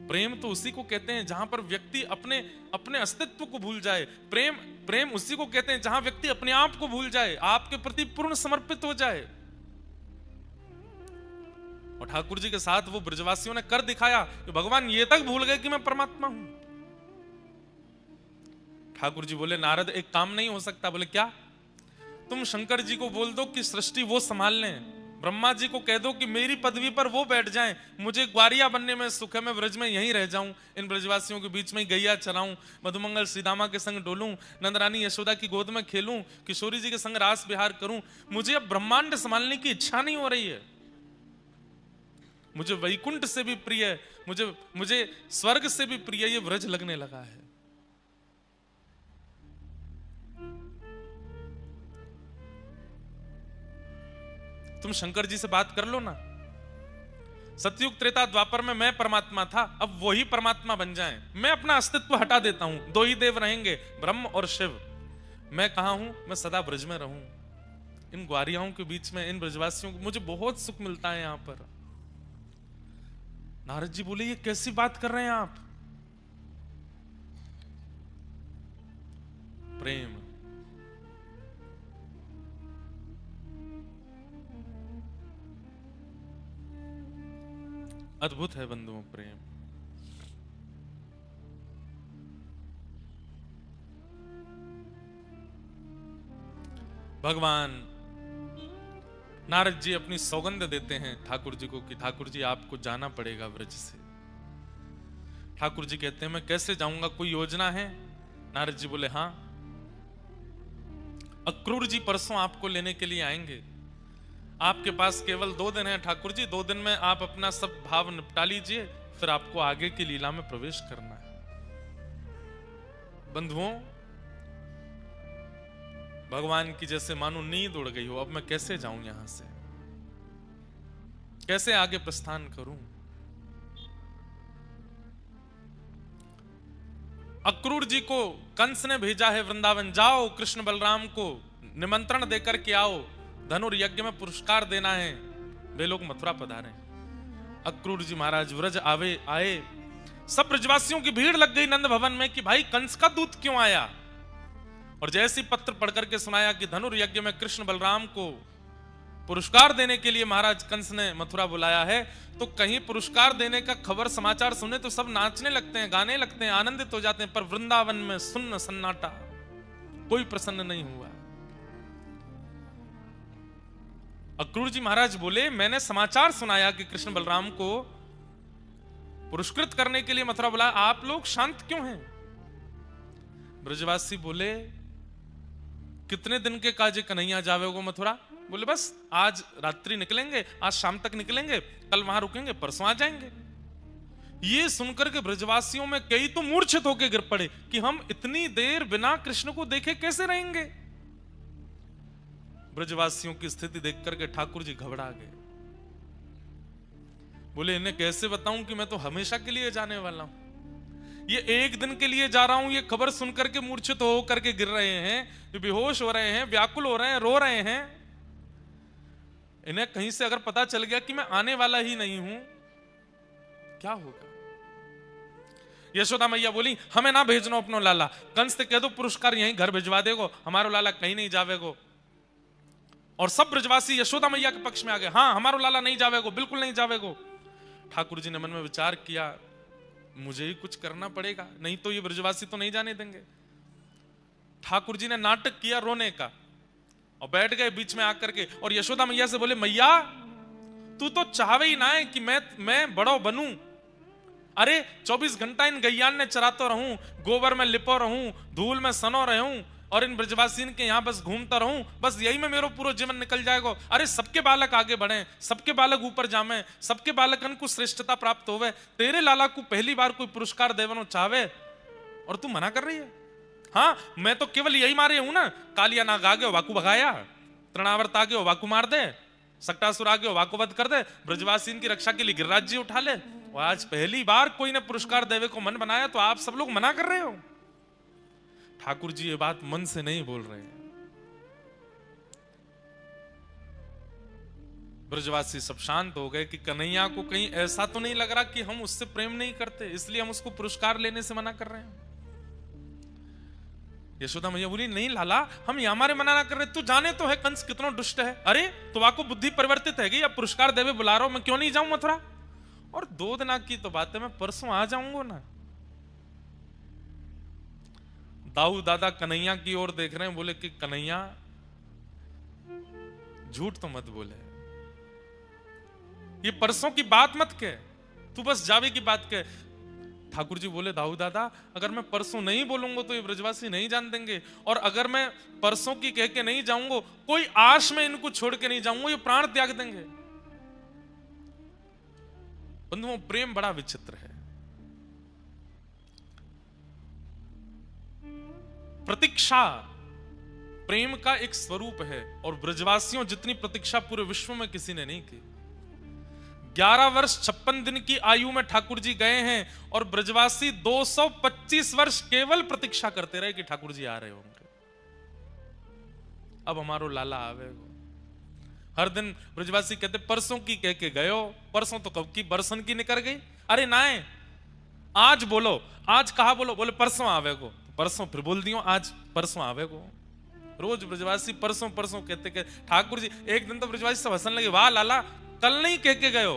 प्रेम तो उसी को कहते हैं जहां पर व्यक्ति अपने अपने अस्तित्व को भूल जाए। प्रेम उसी को कहते हैं जहां व्यक्ति अपने आप को भूल जाए, आपके प्रति पूर्ण समर्पित हो जाए। और ठाकुर जी के साथ वो ब्रजवासियों ने कर दिखाया कि भगवान ये तक भूल गए कि मैं परमात्मा हूं। ठाकुर जी बोले, नारद एक काम नहीं हो सकता। बोले क्या? तुम शंकर जी को बोल दो कि सृष्टि वो संभाल लें, ब्रह्मा जी को कह दो कि मेरी पदवी पर वो बैठ जाएं, मुझे ग्वारिया बनने में सुख है, मैं ब्रज में यहीं रह जाऊं, इन ब्रजवासियों के बीच में गैया चराऊं, मधुमंगल सीदामा के संग डोलूं, नंदरानी यशोदा की गोद में खेलूं, किशोरी जी के संग रास विहार करूं। मुझे अब ब्रह्मांड संभालने की इच्छा नहीं हो रही है। मुझे वैकुंठ से भी प्रिय, मुझे स्वर्ग से भी प्रिय ये ब्रज लगने लगा है। तुम शंकर जी से बात कर लो ना। सतयुग त्रेता द्वापर में मैं परमात्मा था, अब वही परमात्मा बन जाएं। मैं अपना अस्तित्व हटा देता हूं, दो ही देव रहेंगे, ब्रह्म और शिव। मैं कहां हूं? मैं सदा ब्रज में रहूं, इन ग्वारियाओं के बीच में, इन ब्रजवासियों को मुझे बहुत सुख मिलता है यहां पर। नारद जी बोले, ये कैसी बात कर रहे हैं आप? प्रेम। अद्भुत है बंधुओं प्रेम। भगवान नारद जी अपनी सौगंध देते हैं ठाकुर जी को कि ठाकुर जी आपको जाना पड़ेगा व्रज से। ठाकुर जी कहते हैं मैं कैसे जाऊंगा, कोई योजना है? नारद जी बोले हां, अक्रूर जी परसों आपको लेने के लिए आएंगे। आपके पास केवल 2 दिन है ठाकुर जी, 2 दिन में आप अपना सब भाव निपटा लीजिए, फिर आपको आगे की लीला में प्रवेश करना है। बंधुओं, भगवान की जैसे मानो नींद उड़ गई हो, अब मैं कैसे जाऊं यहां से, कैसे आगे प्रस्थान करूं? अक्रूर जी को कंस ने भेजा है वृंदावन, जाओ कृष्ण बलराम को निमंत्रण देकर के आओ, धनुर्यज्ञ में पुरस्कार देना है, वे लोग मथुरा पधारे। अक्रूर जी महाराज व्रज आए, सब ब्रजवासियों की भीड़ लग गई नंद भवन में कि भाई कंस का दूत क्यों आया। और जैसे पत्र पढ़ करके सुनाया कि धनुर्यज्ञ में कृष्ण बलराम को पुरस्कार देने के लिए महाराज कंस ने मथुरा बुलाया है, तो कहीं पुरस्कार देने का खबर समाचार सुने तो सब नाचने लगते हैं, गाने लगते हैं, आनंदित हो जाते हैं, पर वृंदावन में सुन्न सन्नाटा, कोई प्रसन्न नहीं हुआ। अक्रूर जी महाराज बोले, मैंने समाचार सुनाया कि कृष्ण बलराम को पुरस्कृत करने के लिए मथुरा बुलाया, आप लोग शांत क्यों हैं? ब्रजवासी बोले, कितने दिन के काजे कन्हैया जावेगो मथुरा? बोले बस आज रात्रि निकलेंगे, आज शाम तक निकलेंगे, कल वहां रुकेंगे, परसों आ जाएंगे। ये सुनकर के ब्रजवासियों में कई तो मूर्छित होकर गिर पड़े कि हम इतनी देर बिना कृष्ण को देखे कैसे रहेंगे। ब्रजवासियों की स्थिति देख करके ठाकुर जी घबरा गए। बोले, इन्हें कैसे बताऊं कि मैं तो हमेशा के लिए जाने वाला हूं, ये एक दिन के लिए जा रहा हूं। ये खबर सुनकर के मूर्छित हो करके गिर रहे हैं, बेहोश हो रहे हैं, व्याकुल हो रहे हैं, रो रहे हैं। इन्हें कहीं से अगर पता चल गया कि मैं आने वाला ही नहीं हूं, क्या होगा? यशोदा मैया बोली, हमें ना भेजनो अपनो लाला, कंस से कह दो पुरस्कार यहीं घर भिजवा देगो, हमारो लाला कहीं नहीं जावेगो। और सब ब्रजवासी यशोदा मैया के पक्ष में आ गए, हाँ हमारो लाला नहीं जावेगो, बिल्कुल नहीं जावेगो। ठाकुर जी ने मन में विचार किया, मुझे ही कुछ करना पड़ेगा, नहीं तो ये ब्रजवासी तो नहीं जाने देंगे। ठाकुर जी ने नाटक किया रोने का और बैठ गए बीच में आकर के और यशोदा मैया से बोले, मैया तू तो चाहवे ही ना है कि मैं बड़ो बनूं। अरे 24 घंटा इन गैयान ने चरातो रहूं, गोबर में लिपो रहूं, धूल में सनो रहूं और इन ब्रजवासीन के यहां बस घूमता रहूं, बस यही में मेरो पूरा जीवन निकल जाएगा। अरे सबके बालक आगे बढ़े, सबके बालक ऊपर जामे, सबके बालकन को श्रेष्ठता प्राप्त होवे, तेरे लाला को पहली बार कोई पुरस्कार देवनो चाहे और तू मना कर रही है। हाँ मैं तो केवल यही मारे हूं ना, कालिया नाग आ गयो वाकू भगाया, तृणावर्त आ गयो वाकू मार दे, सक्टासुर आ गयो वाकू वध कर दे, ब्रजवासीन की रक्षा के लिए गिरिराज जी उठा ले। और आज पहली बार कोई ने पुरस्कार देवे को मन बनाया तो आप सब लोग मना कर रहे हो। ठाकुर जी ये बात मन से नहीं बोल रहे हैं। ब्रजवासी सब शांत हो गए कि कन्हैया को कहीं ऐसा तो नहीं लग रहा कि हम उससे प्रेम नहीं करते, इसलिए हम उसको पुरस्कार लेने से मना कर रहे हैं। यशोदा मैया बोली, नहीं लाला हम यहां हमारे मना ना कर रहे, तू जाने तो है कंस कितना दुष्ट है। अरे तो आपको बुद्धि परिवर्तित है कि अब पुरस्कार देवे बुला रहा हूं, मैं क्यों नहीं जाऊं मथुरा? और 2 दिन की तो बात है, मैं परसों आ जाऊंगा ना। दाऊ दादा कन्हैया की ओर देख रहे हैं, बोले कि कन्हैया झूठ तो मत बोले, ये परसों की बात मत कह, तू बस जावे की बात कह। ठाकुर जी बोले, दाऊ दादा अगर मैं परसों नहीं बोलूंगा तो ये ब्रजवासी नहीं जान देंगे, और अगर मैं परसों की कह के नहीं जाऊंगा, कोई आश में इनको छोड़ के नहीं जाऊंगा, ये प्राण त्याग देंगे। बंधुओं प्रेम बड़ा विचित्र है। प्रतीक्षा प्रेम का एक स्वरूप है और ब्रजवासियों जितनी प्रतीक्षा पूरे विश्व में किसी ने नहीं की। 11 वर्ष 56 दिन की आयु में ठाकुर जी गए हैं और ब्रजवासी 225 वर्ष केवल प्रतीक्षा करते रहे कि ठाकुर जी आ रहे होंगे, अब हमारो लाला आवेगा। हर दिन ब्रजवासी कहते परसों की कह के गयो, परसों तो कब की बरसन की निकल गई। अरे नाए आज बोलो, आज कहा बोलो, बोले परसों आवेगो, परसों फिर बोल दियो आज परसों आवेगो। रोज ब्रजवासी परसों परसों कहते कहते ठाकुर जी एक दिन तो ब्रजवासी सब हंसने लगे, वाह लाला कल नहीं कह के गयो,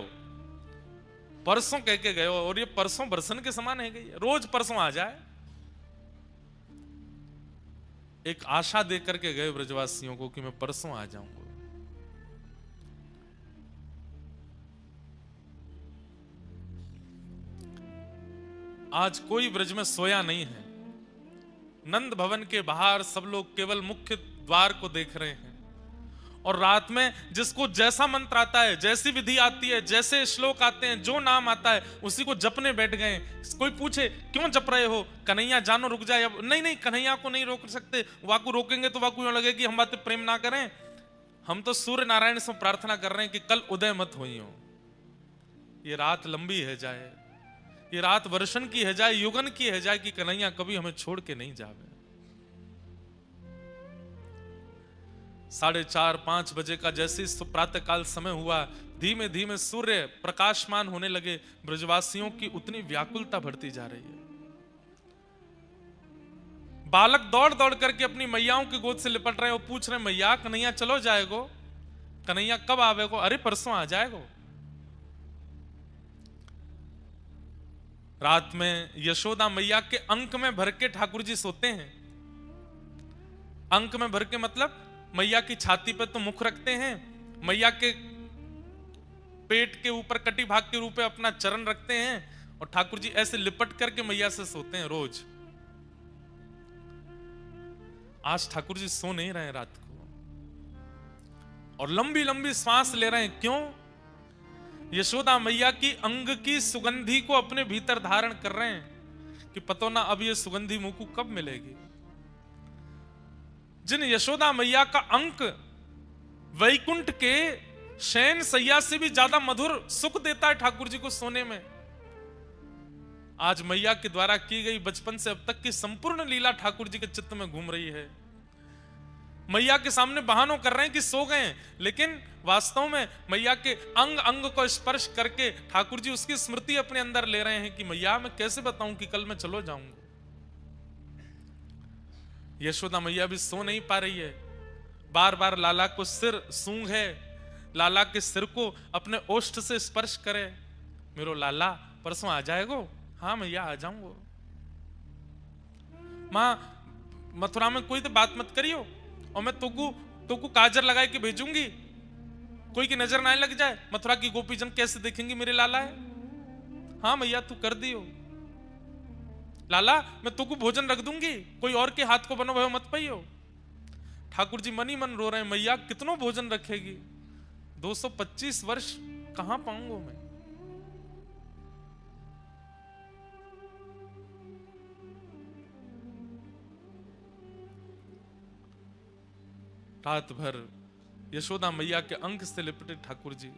परसों कह के गयो, और ये परसों बरसन के समान है गई, रोज परसों आ जाए। एक आशा दे करके गए ब्रजवासियों को कि मैं परसों आ जाऊंगा। आज कोई ब्रज में सोया नहीं है। नंद भवन के बाहर सब लोग केवल मुख्य द्वार को देख रहे हैं और रात में जिसको जैसा मंत्र आता है, जैसी विधि आती है, जैसे श्लोक आते हैं, जो नाम आता है उसी को जपने बैठ गए। कोई पूछे क्यों जप रहे हो? कन्हैया जानो रुक जाए। अब नहीं नहीं कन्हैया को नहीं रोक सकते, वाकू रोकेंगे तो वाकू यूं लगे कि हम बातें प्रेम ना करें। हम तो सूर्य नारायण से प्रार्थना कर रहे हैं कि कल उदय मत हुई हो, ये रात लंबी है जाए, ये रात वर्षन की है जाए, युगन की है जाए, कि कन्हैया कभी हमें छोड़ के नहीं जावे। 4:30-5 बजे का जैसे प्रातः काल समय हुआ, धीमे धीमे सूर्य प्रकाशमान होने लगे, ब्रजवासियों की उतनी व्याकुलता बढ़ती जा रही है। बालक दौड़ दौड़ करके अपनी मैयाओं की गोद से लिपट रहे हैं, वो पूछ रहे हैं मैया कन्हैया चलो जाएगो, कन्हैया कब आवेगो? अरे परसों आ जाएगो। रात में यशोदा मैया के अंक में भर के ठाकुर जी सोते हैं। अंक में भर के मतलब मैया की छाती पे तो मुख रखते हैं, मैया के पेट के ऊपर कटी भाग के रूप में अपना चरण रखते हैं और ठाकुर जी ऐसे लिपट करके मैया से सोते हैं रोज। आज ठाकुर जी सो नहीं रहे रात को और लंबी लंबी सांस ले रहे हैं। क्यों? यशोदा मैया की अंग की सुगंधी को अपने भीतर धारण कर रहे हैं कि पतो ना अब ये सुगंधी मुंह को कब मिलेगी। जिन यशोदा मैया का अंक वैकुंठ के शयन सैया से भी ज्यादा मधुर सुख देता है ठाकुर जी को सोने में, आज मैया के द्वारा की गई बचपन से अब तक की संपूर्ण लीला ठाकुर जी के चित्त में घूम रही है। मैया के सामने बहानों कर रहे हैं कि सो गए, लेकिन वास्तव में मैया के अंग अंग को स्पर्श करके ठाकुर जी उसकी स्मृति अपने अंदर ले रहे हैं कि मैया मैं कैसे बताऊं कि कल मैं चलो जाऊंगा। यशोदा मैया भी सो नहीं पा रही है, बार बार लाला को सिर सूंघ है, लाला के सिर को अपने ओष्ठ से स्पर्श करे। मेरो लाला परसों आ जाएगो? हाँ मैया आ जाऊंगो। मां मथुरा में कोई तो बात मत करियो और मैं तोकू काजर लगाए के भेजूंगी, कोई की नजर ना लग जाए, मथुरा की गोपीजन कैसे देखेंगे मेरे लाला है। हाँ मैया तू कर दियो लाला, मैं तोकू भोजन रख दूंगी, कोई और के हाथ को बनो भयो मत पाइयो। ठाकुर जी मन ही मन रो रहे हैं, मैया कितनों भोजन रखेगी, 225 वर्ष कहां पाऊंगा मैं। रात भर यशोदा मैया के अंक से लिपटे ठाकुर जी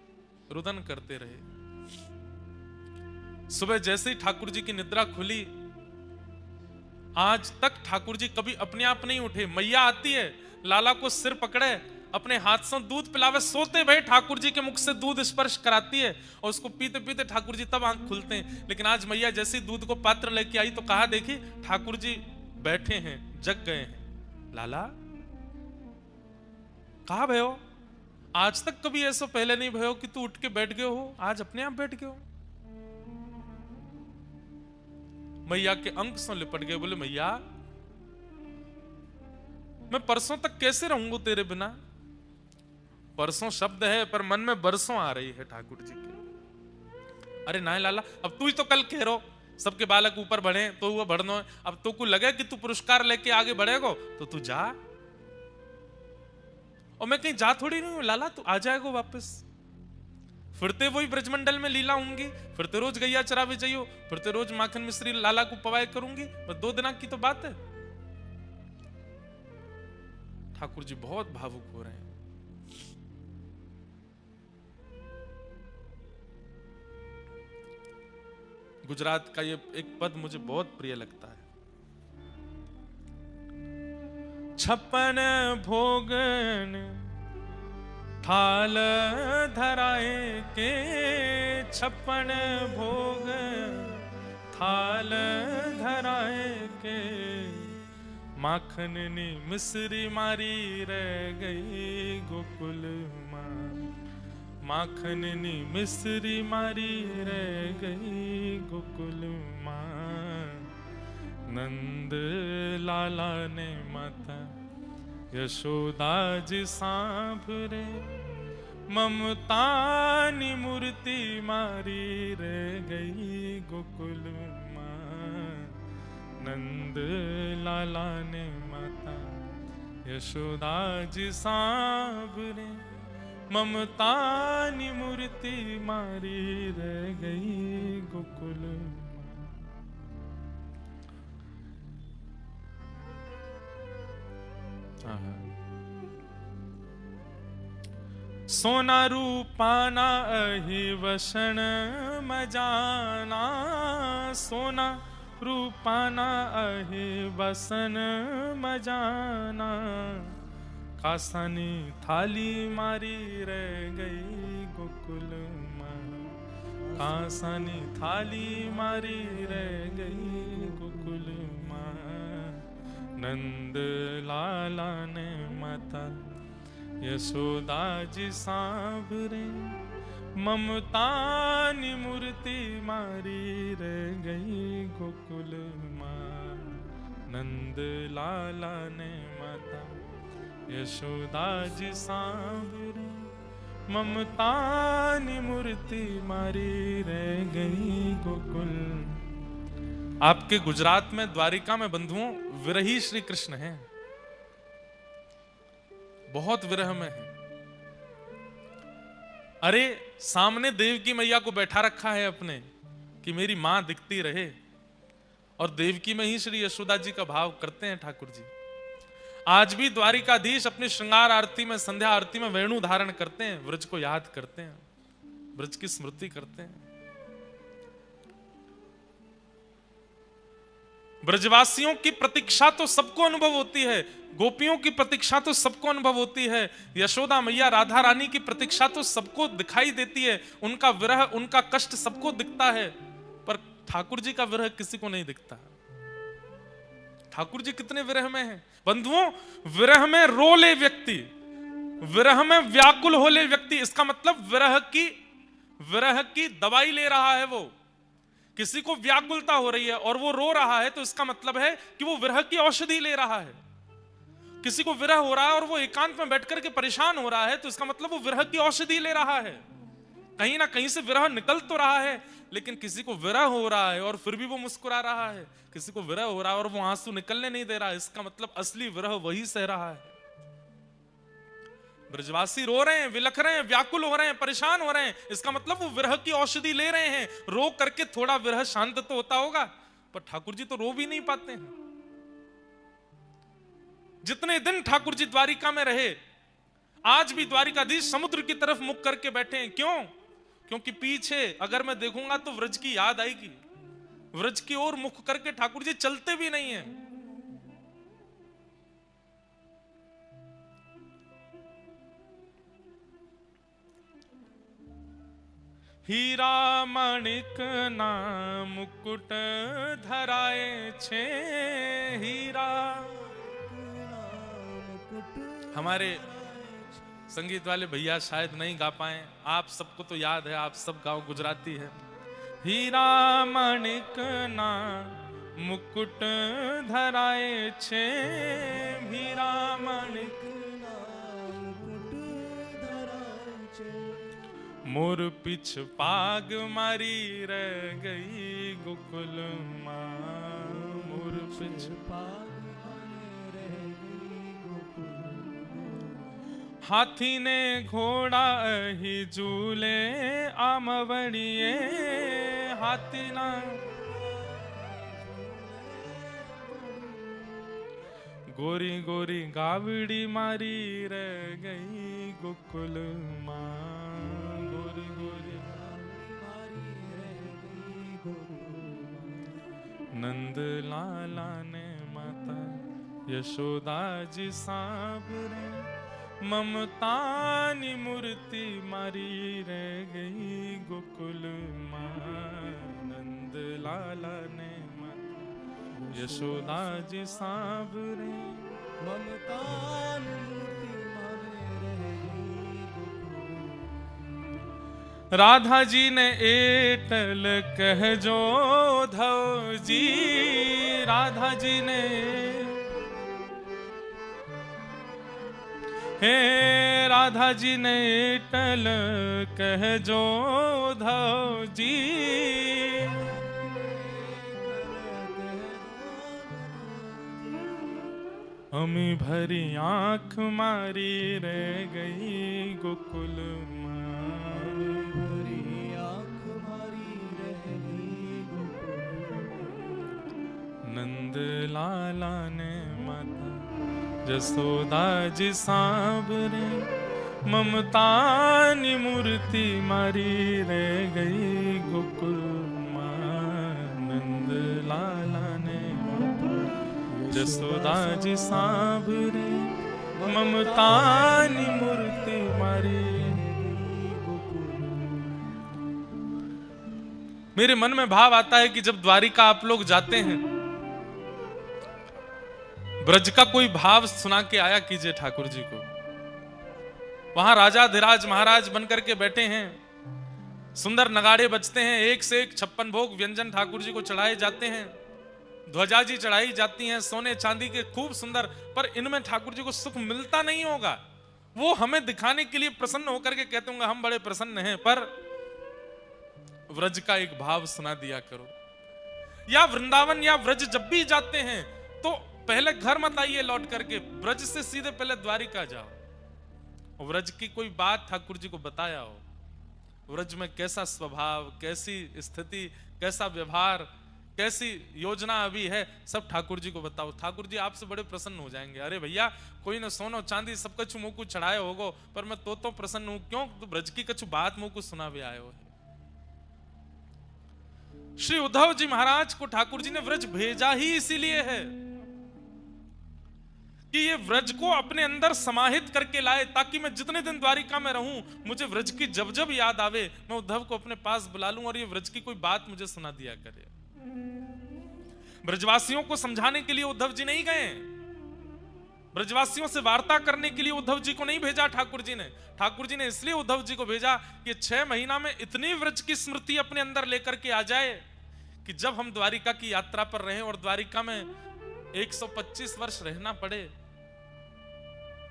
रुदन करते रहे। सुबह जैसे ही ठाकुर जी की निद्रा खुली, आज तक ठाकुर जी कभी अपने आप नहीं उठे। मैया आती है, लाला को सिर पकड़े, अपने हाथ से दूध पिलावे, सोते भय ठाकुर जी के मुख से दूध स्पर्श कराती है और उसको पीते पीते ठाकुर जी तब आंख खुलते हैं। लेकिन आज मैया जैसे ही दूध को पात्र लेके आई तो कहा देखी ठाकुर जी बैठे हैं, जग गए हैं। लाला कहा भयो? आज तक कभी ऐसा पहले नहीं भयो कि तू उठ के बैठ गए हो, आज अपने आप बैठ गए हो। मैया के अंक से लिपट गए, बोले मैया मैं परसों तक कैसे रहूंगा तेरे बिना। परसों शब्द है पर मन में बरसों आ रही है ठाकुर जी के। अरे ना लाला, अब तू ही तो कल कह रो सबके बालक ऊपर बढ़े तो वो बढ़नो है, अब तो को लगे कि तू पुरस्कार लेके आगे बढ़ेगो तो तू जा। और मैं कहीं जा थोड़ी नहीं हूं लाला, तू आ जाएगा वापस। फिरते वही ब्रजमंडल में लीला होंगी, फिरते रोज गैया चरावे जाइयो, फिरते रोज माखन मिश्री लाला को पवाए करूंगी, बस 2 दिन की तो बात है। ठाकुर जी बहुत भावुक हो रहे हैं। गुजरात का ये एक पद मुझे बहुत प्रिय लगता है। 56 भोगन थाल धराए के, 56 भोग थाल धराए के, माखननी मिश्री मारी रह गई गोकुल मां, माखननी मिश्री मारी रह गई गोकुल मां। नंद लाला ने माता यशोदा जी सांभरे, ममता नि मूर्ति मारी रह गई गोकुल मां। नंद लाला ने माता यशोदा जी सांभरे, ममता नि मूर्ति मारी रह गई गोकुल मां। सोना रूपाना अहि वसन मजाना, सोना रूपाना अहि वसन मजाना। कासानी थाली मारी रह गई गोकुल मां, कासानी थाली मारी रह गई गोकुल मां। नंद लाला ने माता यशोदा जी सांभरे, ममता नि मूर्ति मारी रह गई गोकुल मां। नंद लाला ने माता यशोदा जी सांभरे, ममतानी मूर्ति मारी रह गई गोकुल। आपके गुजरात में द्वारिका में बंधुओं विरही श्री कृष्ण हैं, बहुत विरह में है। अरे सामने देवकी मैया को बैठा रखा है अपने कि मेरी मां दिखती रहे, और देवकी में ही श्री यशोदा जी का भाव करते हैं ठाकुर जी। आज भी द्वारिकाधीश अपनी श्रृंगार आरती में, संध्या आरती में वेणु धारण करते हैं, व्रज को याद करते हैं, व्रज की स्मृति करते हैं। ब्रजवासियों की प्रतीक्षा तो सबको अनुभव होती है, गोपियों की प्रतीक्षा तो सबको अनुभव होती है, यशोदा मैया राधा रानी की प्रतीक्षा तो सबको दिखाई देती है, उनका विरह, उनका कष्ट सबको दिखता है, पर ठाकुर जी का विरह किसी को नहीं दिखता। ठाकुर जी कितने विरह में हैं बंधुओं। विरह में रो ले व्यक्ति, विरह में व्याकुल हो ले व्यक्ति, इसका मतलब विरह की दवाई ले रहा है। वो किसी को व्याकुलता हो रही है और वो रो रहा है, तो इसका मतलब है कि वो विरह की औषधि ले रहा है। किसी को विरह हो रहा है और वो एकांत में बैठ करके परेशान हो रहा है, तो इसका मतलब वो विरह की औषधि ले रहा है। कहीं ना कहीं से विरह निकल तो रहा है, लेकिन किसी को विरह हो रहा है और फिर भी वो मुस्कुरा रहा है, किसी को विरह हो रहा है और वो आंसू निकलने नहीं दे रहा है, इसका मतलब असली विरह वही सह रहा है। ब्रजवासी रो रहे हैं, विलख रहे हैं, व्याकुल हो रहे हैं, परेशान हो रहे हैं, इसका मतलब वो विरह की औषधि ले रहे हैं। रो करके थोड़ा विरह शांत तो होता होगा, पर ठाकुर जी तो रो भी नहीं पाते हैं। जितने दिन ठाकुर जी द्वारिका में रहे, आज भी द्वारिकाधीश समुद्र की तरफ मुख करके बैठे हैं। क्यों? क्योंकि पीछे अगर मैं देखूंगा तो व्रज की याद आएगी। व्रज की ओर मुख करके ठाकुर जी चलते भी नहीं है। हीरा मणिक ना मुकुट धराए छे हीरा। हमारे संगीत वाले भैया शायद नहीं गा पाए, आप सबको तो याद है, आप सब गाओ, गुजराती है। हीरा मणिक ना मुकुट धराए छे हीरा मणिक ना मुकुट धराए छे। मोर पिछ पाग मारी रह गई गोकुल मां। मोर पिछ पाग हाथी ने घोड़ा ही झूले आमवड़िए। हाथी ना गोरी गोरी गावड़ी मारी रह गई गोकुल मां। गोरी गोरी मारी रह गई गोकुल। नंद लाला ने माता यशोदा जी सांवरे ममतानी मूर्ति मारी रह गई गोकुल मां। नंद लाला ने माता यशोदा जी सांवरे ममतानी मूर्ति मारी रह गई गोकुल। राधा जी ने एटल कह जो धव जी। राधा जी ने हे राधा जी ने टल कह जो धव जी। अमी भरी आंख मारी रह गई गोकुल मां। भरी आंख मारी रह गई गोकुल। नंद लाला ने माता यशोदा जी सांवरे ममतानी मूर्ति मारी रह गई गोकुल मां। नंद लाला ने यशोदा जी सांवरे ममतानी मूर्ति मारी गई गोकुल। मेरे मन में भाव आता है कि जब द्वारिका आप लोग जाते हैं, ब्रज का कोई भाव सुना के आया कीजिए ठाकुर जी को। वहां राजाधिराज महाराज बनकर के बैठे हैं, सुंदर नगाड़े बजते हैं, एक से एक 56 भोग व्यंजन ठाकुर जी को चढ़ाए जाते हैं, ध्वजा जी चढ़ाई जाती हैं सोने चांदी के खूब सुंदर। पर इनमें ठाकुर जी को सुख मिलता नहीं होगा। वो हमें दिखाने के लिए प्रसन्न होकर के कहते होंगे हम बड़े प्रसन्न हैं, पर व्रज का एक भाव सुना दिया करो। या वृंदावन या व्रज जब भी जाते हैं तो पहले घर मत आइए लौट करके, व्रज से सीधे पहले द्वारिका जाओ। व्रज की कोई बात ठाकुर जी को बताया हो, व्रज में कैसा स्वभाव, कैसी स्थिति, कैसा व्यवहार, कैसी योजना अभी है, सब ठाकुर जी को बताओ। ठाकुर जी आपसे बड़े प्रसन्न हो जाएंगे। अरे भैया कोई न सोनो चांदी सब कछु मुंह को चढ़ाए होगो, पर मैं तो प्रसन्न हूं। क्यों? तो ब्रज की कछु बात मुंह को सुना भी आयो है। श्री उद्धव जी महाराज को ठाकुर जी ने व्रज भेजा ही इसीलिए है कि ये व्रज को अपने अंदर समाहित करके लाए, ताकि मैं जितने दिन द्वारिका में रहूं मुझे व्रज की जब जब याद आवे मैं उद्धव को अपने पास बुला लूं और ये व्रज की कोई बात मुझे सुना दिया करे। ब्रजवासियों को समझाने के लिए उद्धव जी नहीं गए, ब्रजवासियों से वार्ता करने के लिए उद्धव जी को नहीं भेजा ठाकुर जी ने। ठाकुर जी ने इसलिए उद्धव जी को भेजा कि 6 महीना में इतनी व्रज की स्मृति अपने अंदर लेकर के आ जाए कि जब हम द्वारिका की यात्रा पर रहें और द्वारिका में 125 वर्ष रहना पड़े,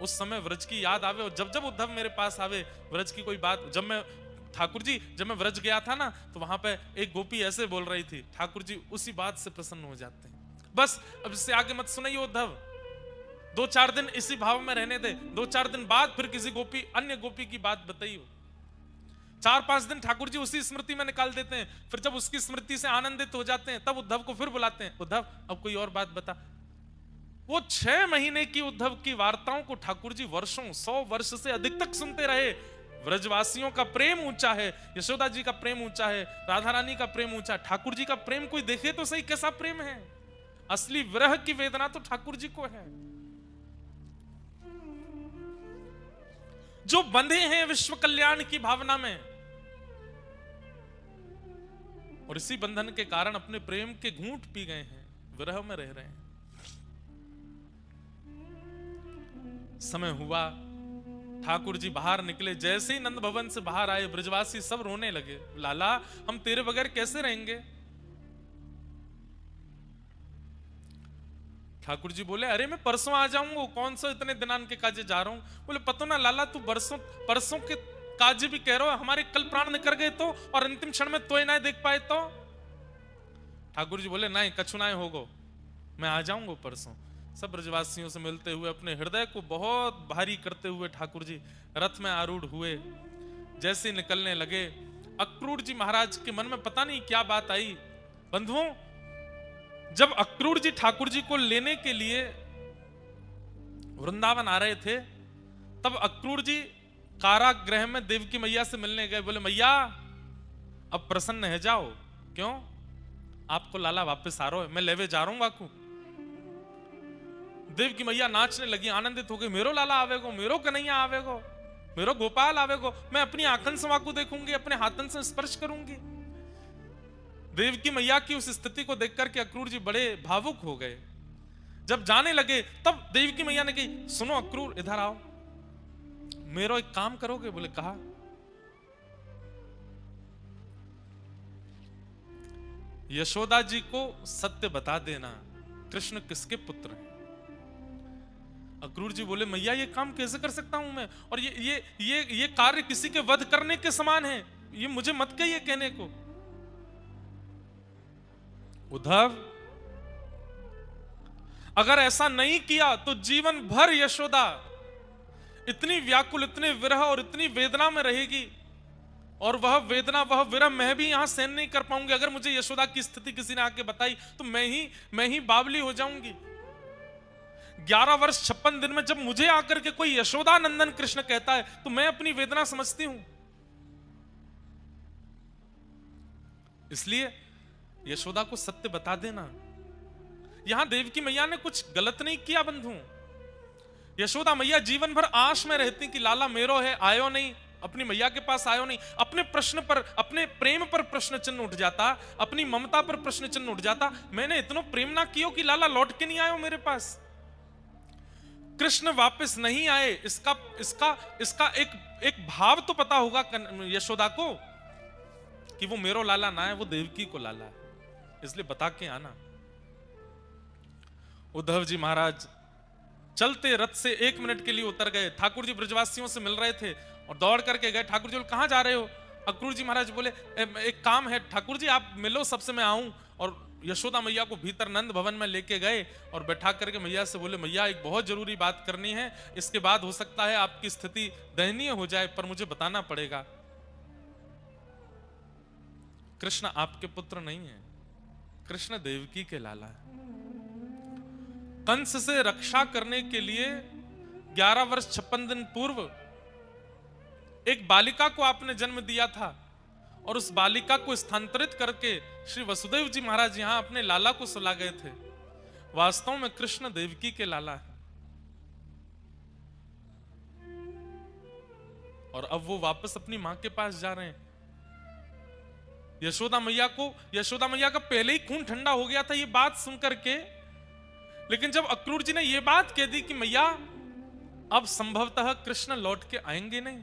उस समय व्रज की याद आवे। और जब जब उद्धव मेरे पास आवे व्रज की कोई बात, जब मैं ठाकुर जी जब मैं व्रज गया था ना तो वहां पे एक गोपी ऐसे बोल रही थी, ठाकुर जी उसी बात से प्रसन्न हो जाते हैं। बस अब इससे आगे मत सुनाइए उद्धव, 2-4 दिन इसी भाव में रहने दे, 2-4 दिन बाद फिर किसी गोपी अन्य गोपी की बात बताइए। 4-5 दिन ठाकुर जी उसी स्मृति में निकाल देते हैं, फिर जब उसकी स्मृति से आनंदित हो जाते हैं तब उद्धव को फिर बुलाते हैं, उद्धव अब कोई और बात बता। वो 6 महीने की उद्धव की वार्ताओं को ठाकुर जी वर्षों 100 वर्ष से अधिक तक सुनते रहे। व्रजवासियों का प्रेम ऊंचा है, यशोदा जी का प्रेम ऊंचा है, राधा रानी का प्रेम ऊंचा, ठाकुर जी का प्रेम कोई देखे तो सही कैसा प्रेम है। असली विरह की वेदना तो ठाकुर जी को है। जो बंधे हैं विश्व कल्याण की भावना में और इसी बंधन के कारण अपने प्रेम के घूंट पी गए हैं, विरह में रह रहे हैं। समय हुआ, ठाकुर जी बाहर निकले, जैसे ही नंद भवन से बाहर आए ब्रजवासी सब रोने लगे, लाला हम तेरे बगैर कैसे रहेंगे। ठाकुर जी बोले अरे मैं परसों आ जाऊंगा, कौन सा इतने दिनान के काजे जा रहा हूं। बोले पतो ना लाला तू परसों के काजे भी कह रहे हो, हमारे कल प्राण निकल गए तो और अंतिम क्षण में तो ना देख पाए तो। ठाकुर जी बोले नहीं कछु ना होगो, मैं आ जाऊंगा परसों। सब ब्रजवासियों से मिलते हुए अपने हृदय को बहुत भारी करते हुए ठाकुर जी रथ में आरूढ़ हुए। जैसे निकलने लगे अक्रूर जी महाराज के मन में पता नहीं क्या बात आई। बंधुओं, जब अक्रूर जी ठाकुर जी को लेने के लिए वृंदावन आ रहे थे तब अक्रूर जी कारागृह में देवकी मैया से मिलने गए। बोले मैया अब प्रसन्न है जाओ। क्यों? आपको लाला वापस आ रहा है, मैं लेवे जा रहा हूं वाकू। देव की मैया नाचने लगी, आनंदित हो गई, मेरो लाला आवेगो, मेरो कन्हैया आवेगो, मेरो गोपाल आवेगो, मैं अपनी आंखन से वाकू देखूंगी, अपने हाथन से स्पर्श करूंगी। देव की मैया की उस स्थिति को देखकर के अक्रूर जी बड़े भावुक हो गए। जब जाने लगे तब देव की मैया ने कही सुनो अक्रूर इधर आओ, मेरो एक काम करोगे। बोले कहा। यशोदा जी को सत्य बता देना कृष्ण किसके पुत्र हैं। अक्रूर जी बोले मैया ये काम कैसे कर सकता हूं मैं, और ये कार्य किसी के वध करने के समान है, ये मुझे मत कहिए कहने को। उद्धव अगर ऐसा नहीं किया तो जीवन भर यशोदा इतनी व्याकुल, इतने विरह और इतनी वेदना में रहेगी, और वह वेदना वह विरह मैं भी यहां सहन नहीं कर पाऊंगी। अगर मुझे यशोदा की स्थिति किसी ने आके बताई तो मैं ही बावली हो जाऊंगी। 11 वर्ष 56 दिन में जब मुझे आकर के कोई यशोदा नंदन कृष्ण कहता है तो मैं अपनी वेदना समझती हूं। इसलिए यशोदा को सत्य बता देना। यहां देवकी मैया ने कुछ गलत नहीं किया बंधु। यशोदा मैया जीवन भर आश में रहती कि लाला मेरो है, आयो नहीं, अपनी मैया के पास आयो नहीं। अपने प्रश्न पर, अपने प्रेम पर प्रश्न चिन्ह उठ जाता, अपनी ममता पर प्रश्न चिन्ह उठ जाता, मैंने इतना प्रेम ना कियो कि लाला लौट के नहीं आयो मेरे पास, कृष्ण वापस नहीं आए। इसका एक भाव तो पता होगा यशोदा को कि वो मेरो लाला ना है, वो देवकी को लाला है, इसलिए बता के आना। उद्धव जी महाराज चलते रथ से 1 मिनट के लिए उतर गए। ठाकुर जी ब्रजवासियों से मिल रहे थे और दौड़ करके गए। ठाकुर जी बोले कहां जा रहे हो? अक्रूर जी महाराज बोले एक काम है ठाकुर जी, आप मिलो सबसे, मैं आऊं। और यशोदा मैया को भीतर नंद भवन में लेके गए और बैठा करके मैया से बोले मैया एक बहुत जरूरी बात करनी है, इसके बाद हो सकता है आपकी स्थिति दयनीय हो जाए, पर मुझे बताना पड़ेगा। कृष्ण आपके पुत्र नहीं है, कृष्ण देवकी के लाला है। कंस से रक्षा करने के लिए 11 वर्ष 56 दिन पूर्व एक बालिका को आपने जन्म दिया था और उस बालिका को स्थानांतरित करके श्री वसुदेव जी महाराज यहां अपने लाला को सुला गए थे। वास्तव में कृष्ण देवकी के लाला है और अब वो वापस अपनी मां के पास जा रहे हैं। यशोदा मैया का पहले ही खून ठंडा हो गया था ये बात सुनकर के, लेकिन जब अक्रूर जी ने ये बात कह दी कि मैया अब संभवतः कृष्ण लौट के आएंगे नहीं,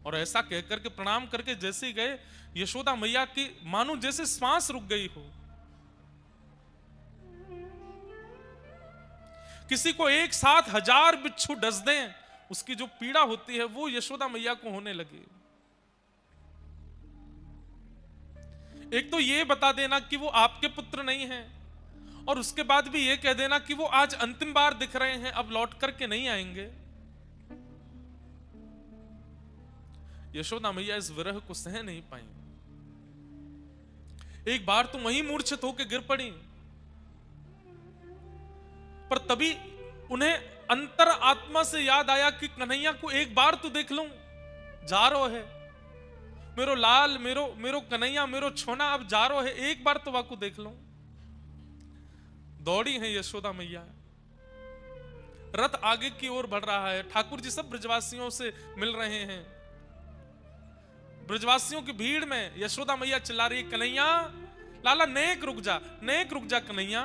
और ऐसा कहकर के प्रणाम करके जैसे ही गए, यशोदा मैया की मानो जैसे श्वास रुक गई हो। किसी को एक साथ 1000 बिच्छू डस दें, उसकी जो पीड़ा होती है वो यशोदा मैया को होने लगी। एक तो ये बता देना कि वो आपके पुत्र नहीं है, और उसके बाद भी ये कह देना कि वो आज अंतिम बार दिख रहे हैं, अब लौट करके नहीं आएंगे। यशोदा मैया इस विरह को सह नहीं पाई। एक बार तो वहीं मूर्छित होकर गिर पड़ी, पर तभी उन्हें अंतर आत्मा से याद आया कि कन्हैया को एक बार तो देख लूं, जा रो है मेरो लाल, मेरो कन्हैया, मेरो छोना अब जा रो है, एक बार तो वाकू देख लूं। दौड़ी है यशोदा मैया, रथ आगे की ओर बढ़ रहा है। ठाकुर जी सब ब्रजवासियों से मिल रहे हैं। ब्रजवासियों की भीड़ में यशोदा मैया चिल्ला रही है कन्हैया, लाला नेक रुक जा कन्हैया।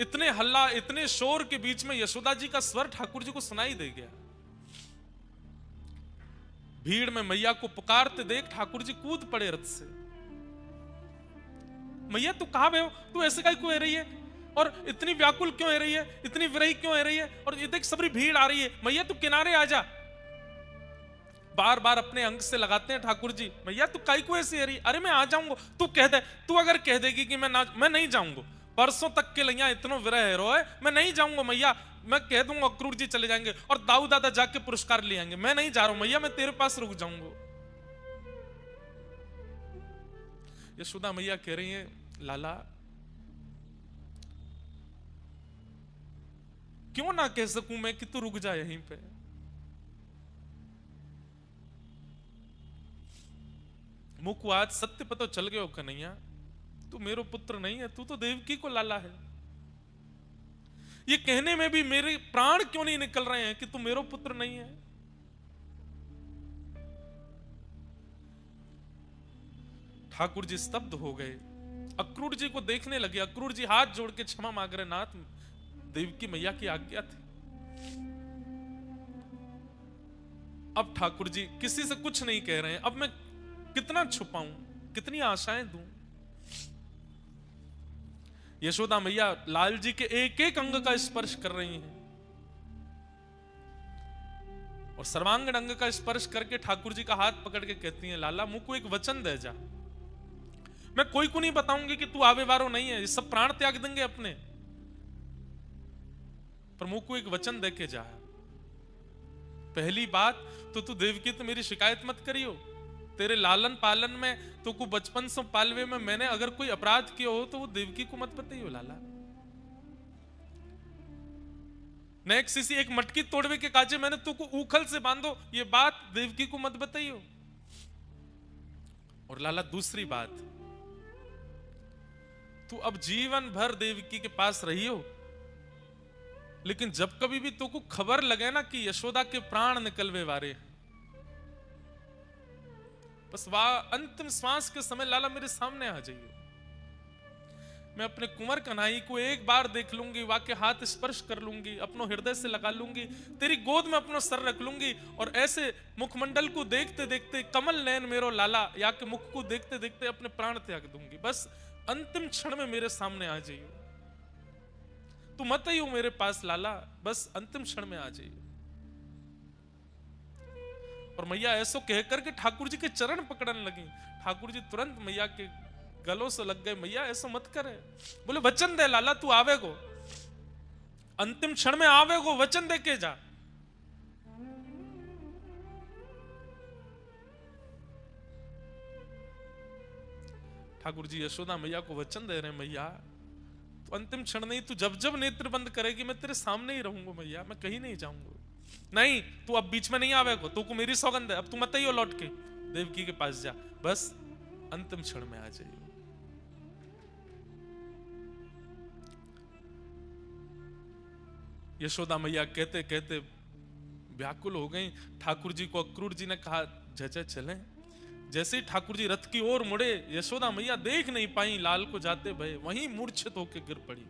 इतने हल्ला, इतने शोर के बीच में यशोदा जी का स्वर ठाकुर जी को सुनाई दे गया। भीड़ में मैया को पुकारते देख ठाकुर जी कूद पड़े रथ से। मैया तू कहां गए हो? तू ऐसे काहे क्यों हो रही है? और इतनी व्याकुल क्यों हो रही है? इतनी विरही क्यों हो रही है? और ये देख सबरी भीड़ आ रही है, मैया तू किनारे आ जा। बार बार अपने अंग से लगाते हैं ठाकुर जी। मैया तू काहे क्यों ऐसे हो रही? अरे मैं आ जाऊंगा, तू कह दे। तू अगर कह देगी कि मैं नहीं जाऊंगा, परसों तक के लिए इतना विरह रोए, मैं नहीं जाऊंगा मैया, मैं कह दूंगा अक्रूर जी चले जाएंगे और दाऊ दादा जाके पुरस्कार ले आएंगे, मैं नहीं जा रहा हूं मैया, मैं तेरे पास रुक जाऊंगा। यशोदा मैया कह रही है लाला क्यों ना कह सकूं मैं कि तू रुक जा यहीं पे। मुकु आज सत्य पता चल गयो कन्हैया, तू मेरो पुत्र नहीं है, तू तो देवकी को लाला है। ये कहने में भी मेरे प्राण क्यों नहीं निकल रहे हैं कि तू मेरो पुत्र नहीं है। ठाकुर जी स्तब्ध हो गए, अक्रूर जी को देखने लगे। अक्रूर जी हाथ जोड़ के क्षमा मांग रहे, नाथ देवकी मैया की आज्ञा थी। अब ठाकुर जी किसी से कुछ नहीं कह रहे हैं, अब मैं कितना छुपाऊं, कितनी आशाएं दूं। यशोदा मैया लाल जी के एक एक अंग का स्पर्श कर रही हैं और सर्वांगीण अंग का स्पर्श करके ठाकुर जी का हाथ पकड़ के कहती हैं लाला मुझको एक वचन दे जा, मैं कोई को नहीं बताऊंगी कि तू आवे वारो नहीं है, ये सब प्राण त्याग देंगे अपने, पर मुझको एक वचन दे के जा। पहली बात तो तू देवकी तो मेरी शिकायत मत करियो, तेरे लालन पालन में तो को बचपन से पालवे में मैंने अगर कोई अपराध किया हो तो वो देवकी को मत बताइयो लाला। नेक्स्ट एक मटकी तोड़वे के काजे मैंने तू को उखल से बांधो, ये बात देवकी को मत बताइयो। और लाला दूसरी बात, तू अब जीवन भर देवकी के पास रही हो, लेकिन जब कभी भी तू को खबर लगे ना कि यशोदा के प्राण निकलवे वारे, बस अंतिम श्वास के समय लाला मेरे सामने आ जाइए। मैं अपने कुंवर कन्हई को एक बार देख लूंगी, वाके हाथ स्पर्श कर लूंगी, अपनो हृदय से लगा लूंगी, तेरी गोद में अपनो सर रख लूंगी और ऐसे मुखमंडल को देखते देखते कमल नयन मेरो लाला या के मुख को देखते देखते अपने प्राण त्याग दूंगी। बस अंतिम क्षण में मेरे सामने आ जाइए। तू मत ही हो मेरे पास लाला, बस अंतिम क्षण में आ जाइए। और मैया ऐसो कहकर के ठाकुर जी के चरण पकड़ने लगी। ठाकुर जी तुरंत मैया के गलों से लग गए, मैया ऐसा मत करे। बोले वचन दे लाला, तू आवेगो, अंतिम क्षण में आवेगो, वचन दे के जा। ठाकुर जी यशोदा मैया को वचन दे रहे, मैया तो अंतिम क्षण नहीं, तू जब जब नेत्र बंद करेगी मैं तेरे सामने ही रहूंगा मैया, मैं कहीं नहीं जाऊंगा। नहीं, तू अब बीच में नहीं आवेगो, तू को मेरी सौगंध है, अब तू मत ही हो, लौट के देवकी के पास जा, बस अंतिम क्षण में आ जाइए। यशोदा मैया कहते कहते व्याकुल हो गई। ठाकुर जी को अक्रूर जी ने कहा जय चलें। जैसे ही ठाकुर जी रथ की ओर मुड़े, यशोदा मैया देख नहीं पाई लाल को जाते भय, वहीं मूर्छित होकर गिर पड़ी।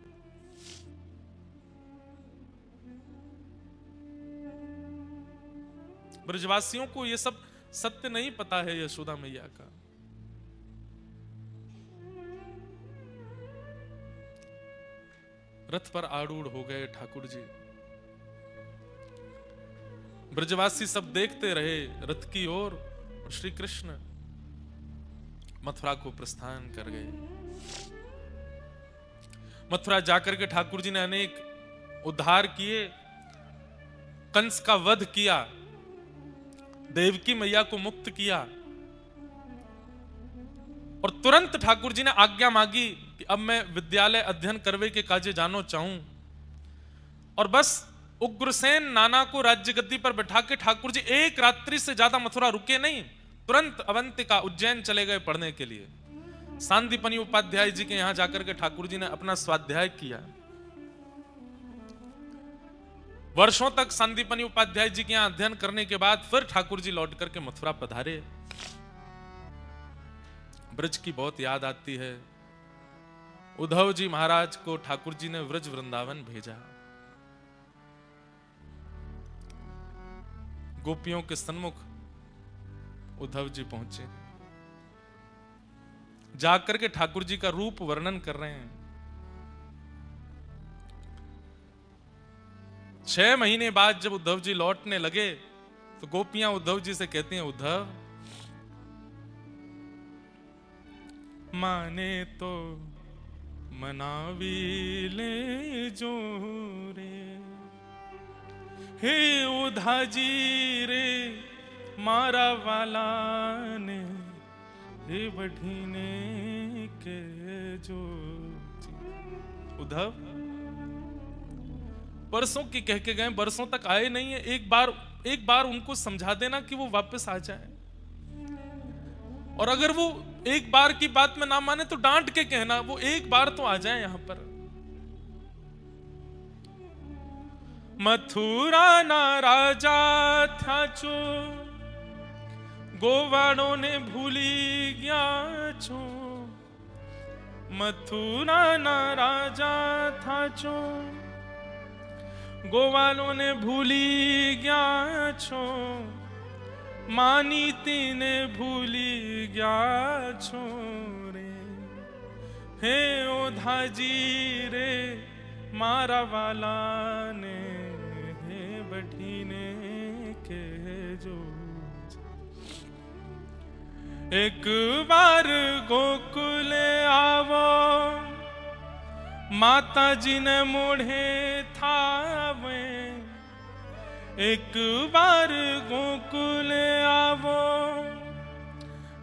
ब्रजवासियों को यह सब सत्य नहीं पता है यशोदा मैया का। रथ पर आरूढ़ हो गए ठाकुर जी। ब्रजवासी सब देखते रहे रथ की ओर, और श्री कृष्ण मथुरा को प्रस्थान कर गए। मथुरा जाकर के ठाकुर जी ने अनेक उद्धार किए, कंस का वध किया, देवकी मैया को मुक्त किया, और तुरंत ठाकुर जी ने आज्ञा मांगी कि अब मैं विद्यालय अध्ययन करवे के काजे जानो चाहूं। और बस उग्रसेन नाना को राज्य गद्दी पर बैठा के ठाकुर जी एक रात्रि से ज्यादा मथुरा रुके नहीं, तुरंत अवंतिका उज्जैन चले गए पढ़ने के लिए। सांदीपनि उपाध्याय जी के यहां जाकर के ठाकुर जी ने अपना स्वाध्याय किया। वर्षों तक सांदीपनि उपाध्याय जी के यहां अध्ययन करने के बाद फिर ठाकुर जी लौट करके मथुरा पधारे। ब्रज की बहुत याद आती है। उद्धव जी महाराज को ठाकुर जी ने व्रज वृंदावन भेजा। गोपियों के सन्मुख उद्धव जी पहुंचे, जाकर के ठाकुर जी का रूप वर्णन कर रहे हैं। 6 महीने बाद जब उद्धव जी लौटने लगे तो गोपियां उद्धव जी से कहती हैं, उद्धव माने तो मनावी ले जो रे, हे उधा जी रे मारा वाला ने, हे बढ़ीने के जो। उद्धव बरसों की कह के गए, बरसों तक आए नहीं है। एक बार उनको समझा देना कि वो वापस आ जाए, और अगर वो एक बार की बात में ना माने तो डांट के कहना वो एक बार तो आ जाए यहां पर। मथुरा ना राजा था जो, गोवाड़ों ने भूली गया छो। मथुरा ना राजा था जो, गोवालों ने भूली गया छो। मानी तीने भूली गया छो रे, हे ओधा जी रे मारा वाला ने, हे बढ़ीने के जो। एक बार गोकुल आवो, माता जी ने मोढ़े थावे। एक बार गोकुल आवो,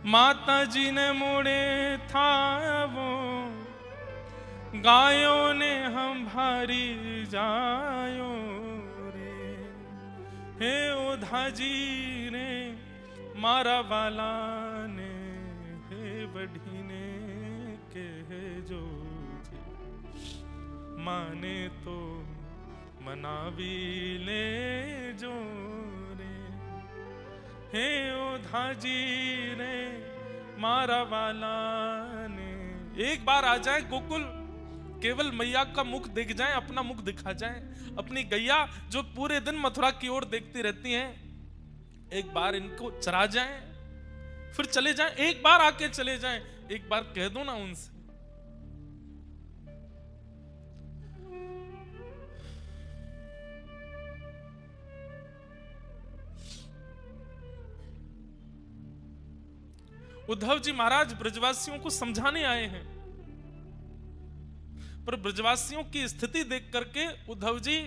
माता जी ने मोड़े थावो। गायों ने हम भारी जायो रे, हे ओधा जी रे मारा वाला ने, हे बढ़ीने के जो। माने तो मनावी ले जो रे, हे ओधा जी रे मारा वाला ने। एक बार आ जाए गोकुल, केवल मैया का मुख दिख जाए, अपना मुख दिखा जाए। अपनी गैया जो पूरे दिन मथुरा की ओर देखती रहती हैं, एक बार इनको चरा जाए, फिर चले जाएं। एक बार आके चले जाएं, एक बार कह दो ना उनसे। उद्धव जी महाराज ब्रजवासियों को समझाने आए हैं, पर ब्रजवासियों की स्थिति देख करके उद्धव जी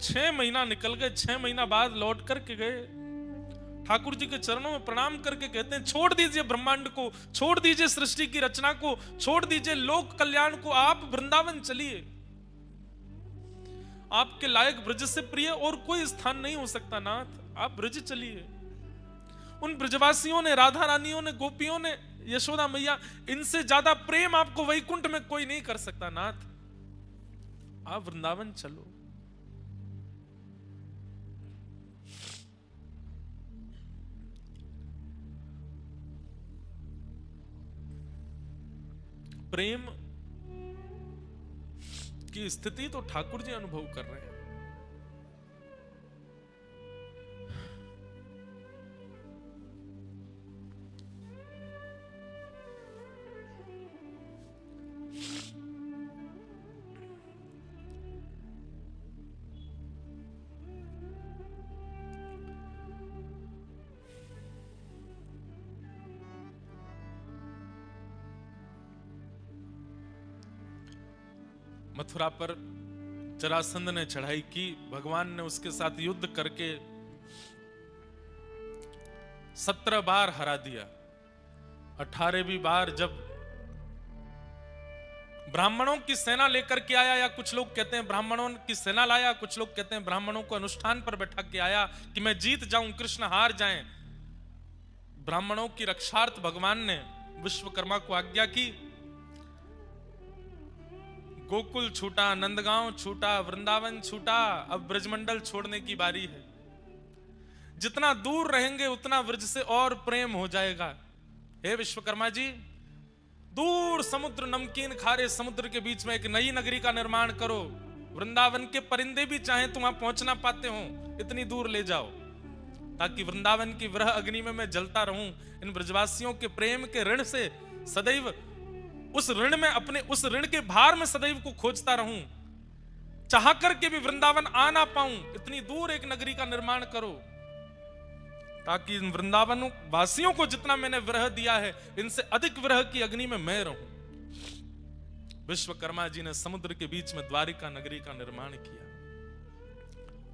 6 महीना निकल गए, 6 महीना बाद लौट करके गए, ठाकुर जी के चरणों में प्रणाम करके कहते हैं छोड़ दीजिए ब्रह्मांड को, छोड़ दीजिए सृष्टि की रचना को, छोड़ दीजिए लोक कल्याण को, आप वृंदावन चलिए। आपके लायक ब्रज से प्रिय और कोई स्थान नहीं हो सकता नाथ, आप ब्रज चलिए। उन ब्रजवासियों ने, राधा रानियों ने, गोपियों ने, यशोदा मैया, इनसे ज्यादा प्रेम आपको वैकुंठ में कोई नहीं कर सकता नाथ, आप वृंदावन चलो। प्रेम की स्थिति तो ठाकुर जी अनुभव कर रहे हैं। मथुरा पर जरासंध ने चढ़ाई की, भगवान ने उसके साथ युद्ध करके 17 बार हरा दिया। 18वीं बार जब ब्राह्मणों की सेना लेकर के आया, या कुछ लोग कहते हैं ब्राह्मणों की सेना लाया, कुछ लोग कहते हैं ब्राह्मणों को अनुष्ठान पर बैठा के आया कि मैं जीत जाऊं, कृष्ण हार जाएं। ब्राह्मणों की रक्षार्थ भगवान ने विश्वकर्मा को आज्ञा की, गोकुल छूटा, नंदगांव छूटा, वृंदावन छूटा, अब ब्रजमंडल छोड़ने की बारी है। जितना दूर रहेंगे उतना व्रज से और प्रेम हो जाएगा। हे विश्वकर्मा जी, दूर समुद्र, नमकीन खारे समुद्र के बीच में एक नई नगरी का निर्माण करो। वृंदावन के परिंदे भी चाहें तो वहां पहुंच ना पाते हो, इतनी दूर ले जाओ, ताकि वृंदावन की वह अग्नि में मैं जलता रहूं। इन ब्रजवासियों के प्रेम के ऋण से सदैव, उस ऋण में, अपने उस ऋण के भार में सदैव को खोजता रहूं, चाह करके भी वृंदावन आ ना पाऊं। इतनी दूर एक नगरी का निर्माण करो, ताकि इन वृंदावन वासियों को जितना मैंने विरह दिया है, इनसे अधिक विरह की अग्नि में मैं रहूं। विश्वकर्मा जी ने समुद्र के बीच में द्वारिका नगरी का निर्माण किया।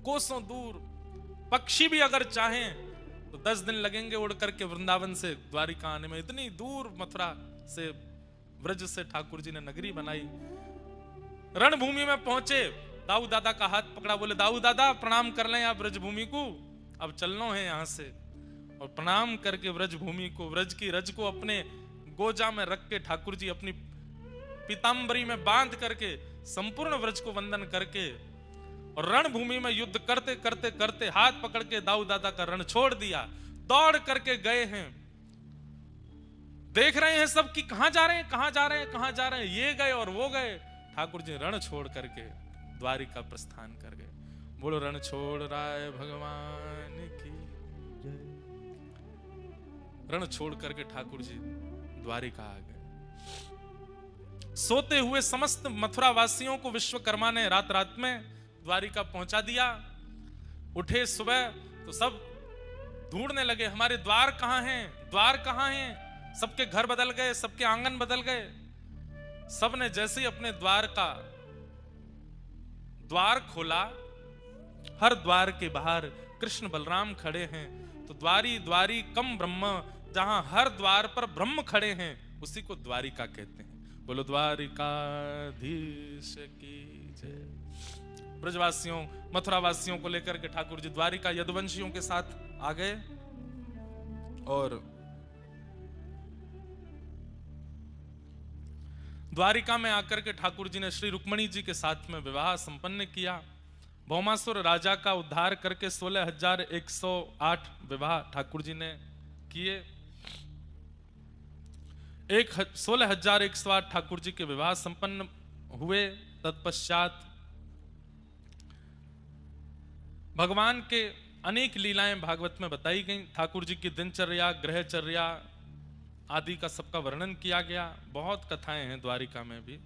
कोसों दूर पक्षी भी अगर चाहें तो 10 दिन लगेंगे उड़ करके वृंदावन से द्वारिका आने में। इतनी दूर मथुरा से, ब्रज से ठाकुर जी ने नगरी बनाई। रणभूमि में पहुंचे, दाऊ दादा का हाथ पकड़ा, बोले दाऊ दादा प्रणाम कर लें आप ब्रजभूमि को, अब चलना है यहां से। और प्रणाम करके ब्रजभूमि को, ब्रज की रज को अपने गोजा में रख के ठाकुर जी अपनी पीतांबरी में बांध करके संपूर्ण ब्रज को वंदन करके, और रणभूमि में युद्ध करते करते करते हाथ पकड़ के दाऊ दादा का रण छोड़ दिया, दौड़ करके गए हैं। देख रहे हैं सब कि कहां जा रहे हैं, कहां जा रहे हैं, कहां जा रहे हैं, ये गए और वो गए। ठाकुर जी रण छोड़ करके द्वारिका प्रस्थान कर गए। बोलो रण छोड़ राय भगवान की जय। रण छोड़ करके ठाकुर जी द्वारिका आ गए। सोते हुए समस्त मथुरा वासियों को विश्वकर्मा ने रात रात में द्वारिका पहुंचा दिया। उठे सुबह तो सब ढूंढने लगे, हमारे द्वार कहां हैं, द्वार कहां हैं। सबके घर बदल गए, सबके आंगन बदल गए। सबने जैसे ही अपने द्वार का द्वार खोला, हर द्वार के बाहर कृष्ण बलराम खड़े हैं। तो द्वारी द्वारी कम ब्रह्म, जहां हर द्वार पर ब्रह्म खड़े हैं, उसी को द्वारिका कहते हैं। बोलो द्वारिकाधीश की जय। ब्रजवासियों, मथुरा वासियों को लेकर के ठाकुर जी द्वारिका यदुवंशियों के साथ आ गए, और द्वारिका में आकर के ठाकुर जी ने श्री रुक्मणी जी के साथ में विवाह संपन्न किया। भौमासुर राजा का उद्धार करके 16,108 विवाह ठाकुर जी ने किए। 16,108 ठाकुर जी के विवाह संपन्न हुए। तत्पश्चात भगवान के अनेक लीलाएं भागवत में बताई गई। ठाकुर जी की दिनचर्या, ग्रहचर्या आदि का सबका वर्णन किया गया। बहुत कथाएं हैं द्वारिका में भी,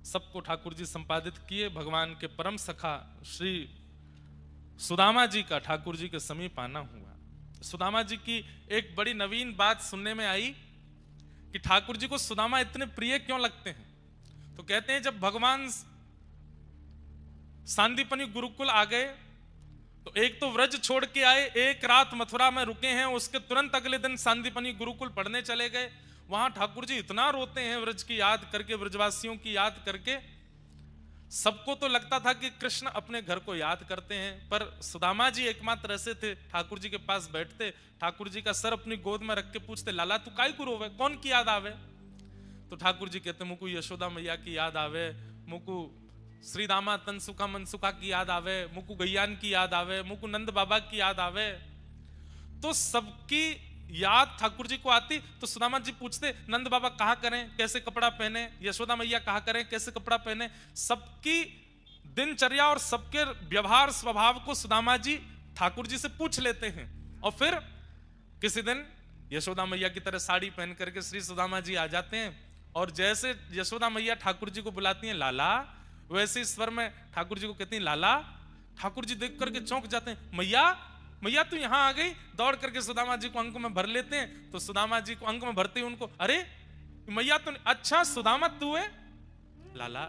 सबको ठाकुर जी संपादित किए। भगवान के परम सखा श्री सुदामा जी का ठाकुर जी के समीप आना हुआ। सुदामा जी की एक बड़ी नवीन बात सुनने में आई कि ठाकुर जी को सुदामा इतने प्रिय क्यों लगते हैं। तो कहते हैं जब भगवान सांदीपनी गुरुकुल आ गए तो एक तो व्रज छोड़ के आए, एक रात मथुरा में रुके हैं, उसके तुरंत अगले दिन सांदीपनी गुरुकुल पढ़ने चले गए। वहां ठाकुर जी इतना रोते हैं व्रज की याद करके, व्रजवासियों की याद करके। सबको तो लगता था कि कृष्ण अपने घर को याद करते हैं, पर सुदामा जी एकमात्र ऐसे थे, ठाकुर जी के पास बैठते, ठाकुर जी का सर अपनी गोद में रख के पूछते, लाला तू काय को रोवे, कौन की याद आवे। तो ठाकुर जी कहते मुकु यशोदा मैया की याद आवे, मुकु श्री दामा तनसुका मनसुका की याद आवे, मुकु गैयान की याद आवे, मुकु नंद बाबा की याद आवे। तो सबकी याद ठाकुर जी को आती। तो सुदामा जी पूछते नंद बाबा कहा करें, कैसे कपड़ा पहने, यशोदा मैया कहा करें, कैसे कपड़ा पहने। सबकी दिनचर्या और सबके व्यवहार स्वभाव को सुदामा जी ठाकुर जी से पूछ लेते हैं। और फिर किसी दिन यशोदा मैया की तरह साड़ी पहन करके श्री सुदामा जी आ जाते हैं, और जैसे यशोदा मैया ठाकुर जी को बुलाती हैं लाला, वैसे ही स्वर में ठाकुर जी को कहती हैं लाला। ठाकुर जी देख करके चौंक जाते हैं, मैया मैया तू यहां आ गई। दौड़ करके सुदामा जी को अंक में भर लेते हैं। तो सुदामा जी को अंक में भरते ही उनको, अरे मैया तो, अच्छा सुदामा तू है, लाला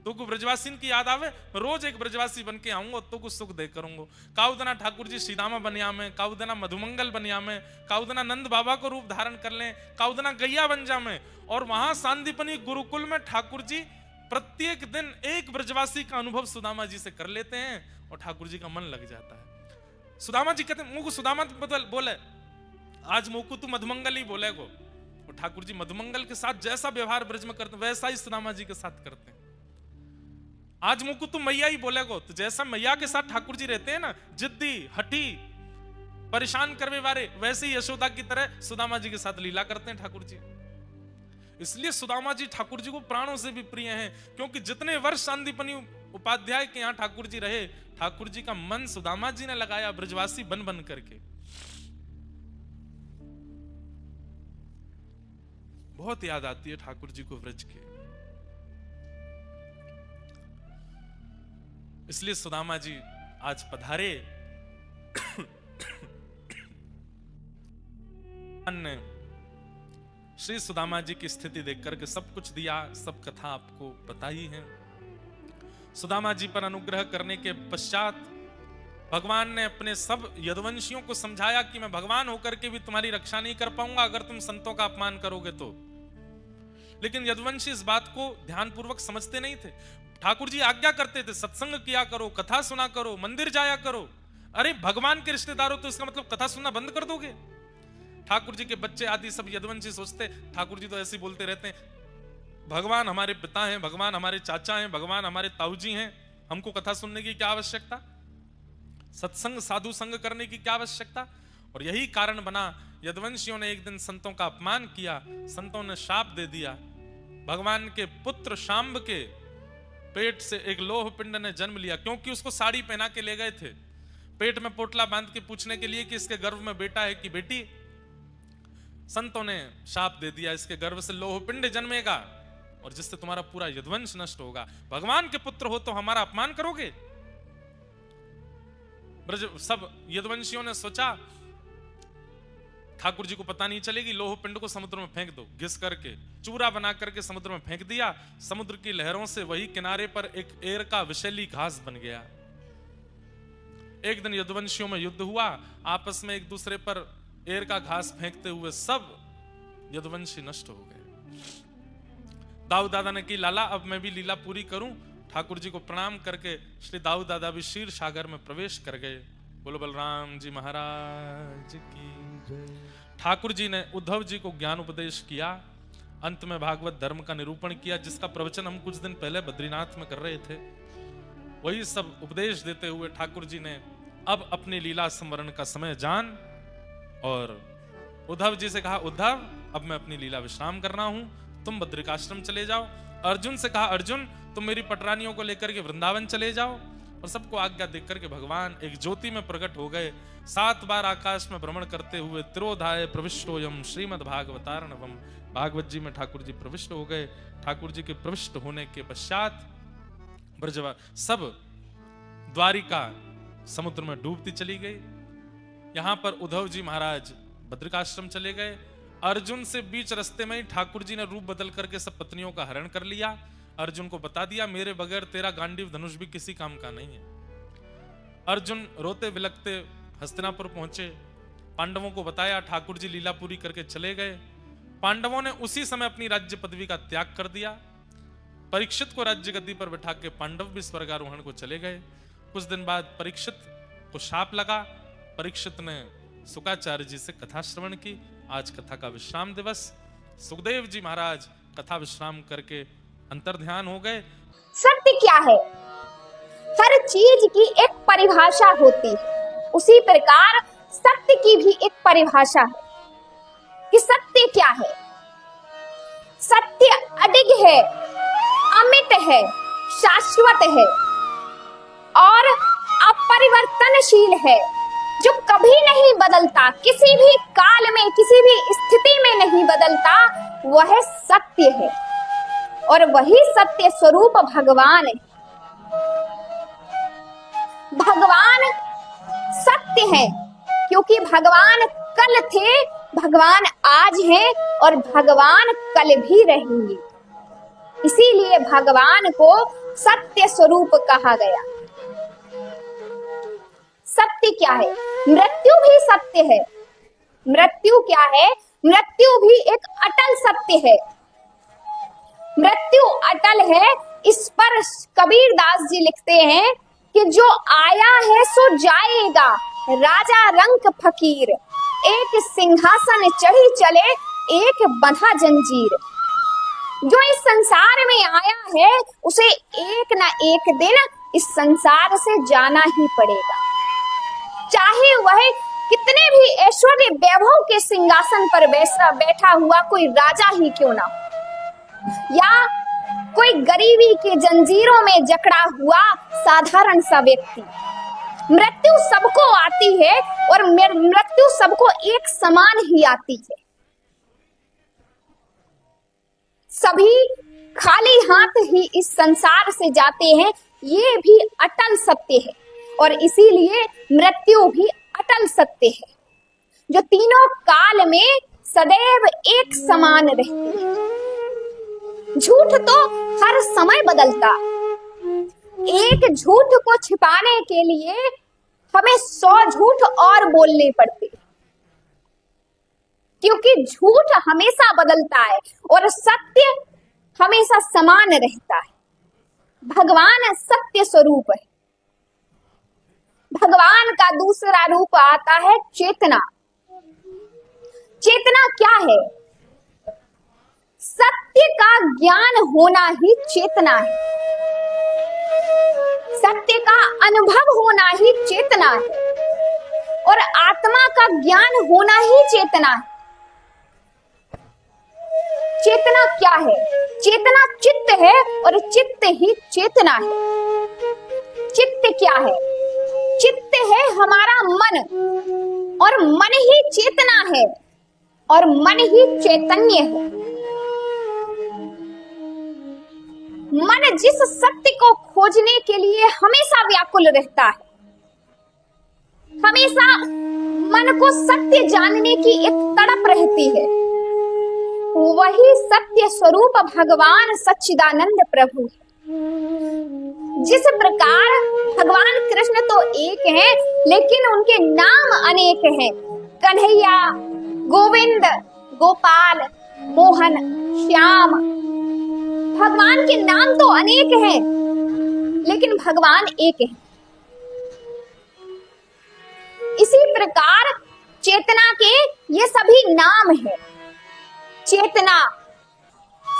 तो को ब्रजवासी की याद आवे, रोज एक ब्रजवासी बन के आऊंगा तो कुछ सुख दे करूंगा। काउदना ठाकुर जी श्रीदामा बनिया में, काउदना मधुमंगल बनिया में, काउदना नंद बाबा को रूप धारण कर लें, काउदना गैया बन जा में। और वहां सांदीपनी गुरुकुल में ठाकुर जी प्रत्येक दिन एक ब्रजवासी का अनुभव सुदामा जी से कर लेते हैं और ठाकुर जी का मन लग जाता है। सुदामा जी कहते मुझको सुदामा बदल बोले, आज मुझको तू मधुमंगल ही बोलेगो। और ठाकुर जी मधुमंगल के साथ जैसा व्यवहार ब्रज में करते वैसा ही सुदामा जी के साथ करते हैं। आज मुझको तू मैया ही बोलेगो, तो जैसा मैया के साथ ठाकुर जी रहते हैं ना, जिद्दी हठी परेशान करने वाले, वैसे ही यशोदा की तरह सुदामा जी के साथ लीला करते हैं ठाकुर जी। इसलिए सुदामा जी ठाकुर जी को प्राणों से भी प्रिय हैं, क्योंकि जितने वर्ष सांदीपनी उपाध्याय के यहाँ ठाकुर जी रहे, ठाकुर जी का मन सुदामा जी ने लगाया ब्रजवासी बन बन करके। बहुत याद आती है ठाकुर जी को व्रज की। इसलिए सुदामा जी आज पधारे। ने श्री सुदामा जी की स्थिति देख करके सब कुछ दिया, सब कथा आपको बताई है। सुदामा जी पर अनुग्रह करने के पश्चात भगवान ने अपने सब यदुवंशियों को समझाया कि मैं भगवान होकर के भी तुम्हारी रक्षा नहीं कर पाऊंगा अगर तुम संतों का अपमान करोगे तो। लेकिन यदुवंशी इस बात को ध्यानपूर्वक समझते नहीं थे। ठाकुर जी आज्ञा करते थे सत्संग किया करो, कथा सुना करो, मंदिर जाया करो। अरे भगवान के रिश्तेदारों, तो इसका मतलब कथा सुनना बंद कर दोगे? ठाकुर जी के बच्चे आदि सब यदुवंशी सोचते, ठाकुर जी तो ऐसे बोलते रहते हैं, भगवान हमारे पिता हैं, भगवान हमारे चाचा हैं, भगवान हमारे ताऊजी हैं, हमको कथा सुनने की क्या आवश्यकता, सत्संग साधु संग करने की क्या आवश्यकता। और यही कारण बना, यदुवंशियों ने एक दिन संतों का अपमान किया, संतों ने शाप दे दिया। भगवान के पुत्र शांब के पेट से एक लोह पिंड ने जन्म लिया, क्योंकि उसको साड़ी पहना के ले गए थे, पेट में पोटला बांध के पूछने के लिए कि इसके गर्भ में बेटा है कि बेटी। संतों ने शाप दे दिया, इसके गर्भ से लोह पिंड जन्मेगा और जिससे तुम्हारा पूरा यदुवंश नष्ट होगा। भगवान के पुत्र हो तो हमारा अपमान करोगे? ब्रज सब यदुवंशियों ने सोचा ठाकुर जी को पता नहीं चलेगी, लोह पिंड को समुद्र में फेंक दो, घिस करके चूरा बना करके समुद्र में फेंक दिया। समुद्र की लहरों से वही किनारे पर एक एर का विषैली घास बन गया। एक दिन यदुवंशियों में युद्ध हुआ, आपस में एक दूसरे पर एर का घास फेंकते हुए सब यदुवंशी नष्ट हो गए। दाऊ दादा ने की लाला अब मैं भी लीला पूरी करूं। ठाकुर जी को प्रणाम करके श्री दाऊ दादा भी क्षीर सागर में प्रवेश कर गए। बोलो बलराम जी महाराज की जय। ठाकुर जी ने उद्धव जी को ज्ञान उपदेश किया, अंत में भागवत धर्म का निरूपण किया, जिसका प्रवचन हम कुछ दिन पहले बद्रीनाथ में कर रहे थे। वही सब उपदेश देते हुए ठाकुर जी ने अब अपनी लीला संवरण का समय जान और उद्धव जी से कहा, उद्धव अब मैं अपनी लीला विश्राम कर रहा हूं, तुम बद्रिकाश्रम चले जाओ। अर्जुन से कहा, अर्जुन तुम मेरी पटरानियों को लेकर के वृंदावन चले जाओ। और सबको आज्ञा देकर के भगवान एक ज्योति में प्रकट हो गए। 7 बार आकाश में भ्रमण करते हुए तिरोधाय प्रविष्टोयम श्रीमद् भागवतार्णवम, भागवत जी में ठाकुर जी प्रविष्ट हो गए। ठाकुर जी के प्रविष्ट होने के पश्चात ब्रजवा सब द्वारिका समुद्र में डूबती चली गई। यहां पर उद्धव जी महाराज बद्रिकाश्रम चले गए। अर्जुन से बीच रास्ते में ही ठाकुर जी ने रूप बदल करके सब पत्नियों का हरण कर लिया। अर्जुन को बता दिया मेरे बगैर तेरा गांडीव धनुष भी किसी काम का नहीं है। अर्जुन रोते बिलखते हस्तिनापुर पहुंचे, पांडवों को बताया, ठाकुर जी लीला पूरी करके चले गए। पांडवों ने उसी समय अपनी राज्य पदवी का त्याग कर दिया। परीक्षित को राज्य गद्दी पर बैठा के पांडव भी स्वर्गारोहण को चले गए। कुछ दिन बाद परीक्षित को शाप लगा। परीक्षित ने शुकाचार्य जी से कथा श्रवण की। आज कथा का विश्राम दिवस। सुखदेव जी महाराज कथा विश्राम करके अंतर्ध्यान हो गए। सत्य क्या है? हर चीज की एक परिभाषा होती है, उसी प्रकार सत्य की भी एक परिभाषा है कि सत्य क्या है। सत्य अडिग है, अमिट है, शाश्वत है और अपरिवर्तनशील है, जो कभी नहीं बदलता, किसी भी काल में, किसी भी स्थिति में नहीं बदलता। वह सत्य है और वही सत्य स्वरूप भगवान है। भगवान सत्य है क्योंकि भगवान कल थे, भगवान आज हैं और भगवान कल भी रहेंगे। इसीलिए भगवान को सत्य स्वरूप कहा गया। सत्य क्या है? मृत्यु भी सत्य है। मृत्यु क्या है? मृत्यु भी एक अटल सत्य है। मृत्यु अटल है। इस पर कबीरदास जी लिखते हैं कि जो आया है सो जाएगा, राजा रंक फकीर, एक सिंहासन चढ़ी चले, एक बंधा जंजीर। जो इस संसार में आया है उसे एक ना एक दिन इस संसार से जाना ही पड़ेगा, चाहे वह कितने भी ऐश्वर्य वैभव के सिंहासन पर बैठा हुआ कोई राजा ही क्यों ना, या कोई गरीबी के जंजीरों में जकड़ा हुआ साधारण सा व्यक्ति। मृत्यु सबको आती है और मृत्यु सबको एक समान ही आती है। सभी खाली हाथ ही इस संसार से जाते हैं, ये भी अटल सत्य है। और इसीलिए मृत्यु भी अटल सत्य है, जो तीनों काल में सदैव एक समान रहती है। झूठ तो हर समय बदलता। एक झूठ को छिपाने के लिए हमें 100 झूठ और बोलने पड़ते, क्योंकि झूठ हमेशा बदलता है और सत्य हमेशा समान रहता है। भगवान सत्य स्वरूप है। भगवान का दूसरा रूप आता है चेतना। चेतना क्या है? सत्य का ज्ञान होना ही चेतना है। सत्य का अनुभव होना ही चेतना है और आत्मा का ज्ञान होना ही चेतना है। चेतना क्या है? चेतना चित्त है और चित्त ही चेतना है। चित्त क्या है? चित्त है हमारा मन और मन ही चेतना है और मन ही चैतन्य है। मन जिस सत्य को खोजने के लिए हमेशा व्याकुल रहता है, हमेशा मन को सत्य जानने की एक तड़प रहती है, वही सत्य स्वरूप भगवान सच्चिदानंद प्रभु है। जिस प्रकार भगवान कृष्ण तो एक हैं, लेकिन उनके नाम अनेक हैं। कन्हैया, गोविंद, गोपाल, मोहन, श्याम। भगवान के नाम तो अनेक हैं, लेकिन भगवान एक है। इसी प्रकार चेतना के ये सभी नाम हैं। चेतना,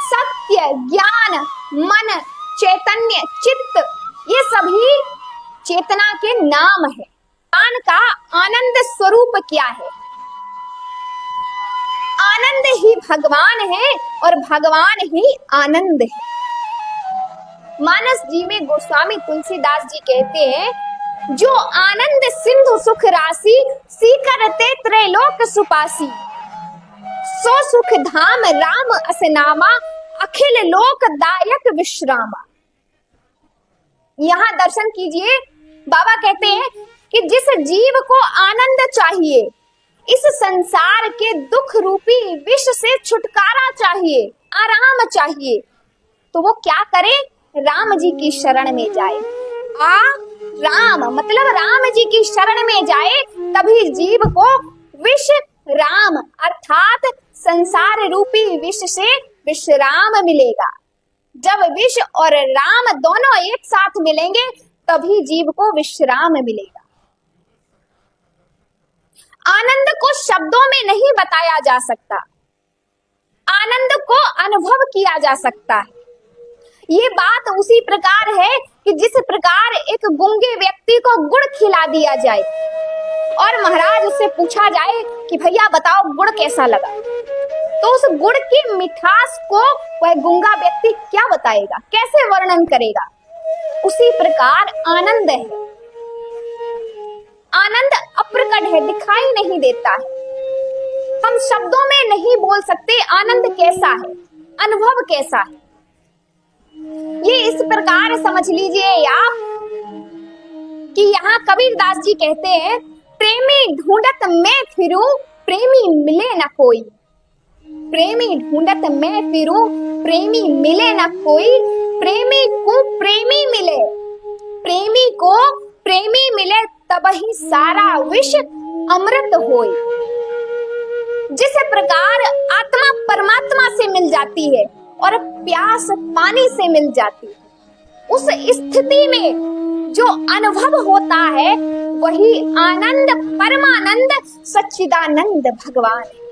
सत्य, ज्ञान, मन, चैतन्य, चित्त, ये सभी चेतना के नाम है। भगवान का आनंद स्वरूप क्या है? आनंद ही भगवान है और भगवान ही आनंद है। मानस जी में गोस्वामी तुलसीदास जी कहते हैं, जो आनंद सिंधु सुख राशि, सीकरते त्रैलोक सुपासी, सो सुख धाम राम असनामा, अखिल लोक दायक विश्रामा। यहाँ दर्शन कीजिए, बाबा कहते हैं कि जिस जीव को आनंद चाहिए, इस संसार के दुख रूपी विष से छुटकारा चाहिए, आराम चाहिए, तो वो क्या करे? राम जी की शरण में जाए। राम मतलब राम जी की शरण में जाए, तभी जीव को विष राम अर्थात संसार रूपी विष से विश्राम मिलेगा। जब विष और राम दोनों एक साथ मिलेंगे तभी जीव को विश्राम मिलेगा। आनंद को शब्दों में नहीं बताया जा सकता, आनंद को अनुभव किया जा सकता है। ये बात उसी प्रकार है कि जिस प्रकार एक गूंगे व्यक्ति को गुड़ खिला दिया जाए और महाराज उससे पूछा जाए कि भैया बताओ गुड़ कैसा लगा, तो उस गुड़ की मिठास को वह गूंगा व्यक्ति क्या बताएगा, कैसे वर्णन करेगा? उसी प्रकार आनंद है। आनंद अप्रकट है, दिखाई नहीं देता है, हम शब्दों में नहीं बोल सकते आनंद कैसा है, अनुभव कैसा है। ये इस प्रकार समझ लीजिए आप कि यहाँ कबीरदास जी कहते हैं, प्रेमी ढूंढत मैं फिरूं प्रेमी मिले न कोई। प्रेमी ढूंढत मैं फिरूं प्रेमी मिले न कोई, प्रेमी को प्रेमी मिले, प्रेमी को प्रेमी मिले तब ही सारा विष अमृत होए। जिस प्रकार आत्मा परमात्मा से मिल जाती है और प्यास पानी से मिल जाती है, उस स्थिति में जो अनुभव होता है वही आनंद, परमानंद, सच्चिदानंद भगवान है।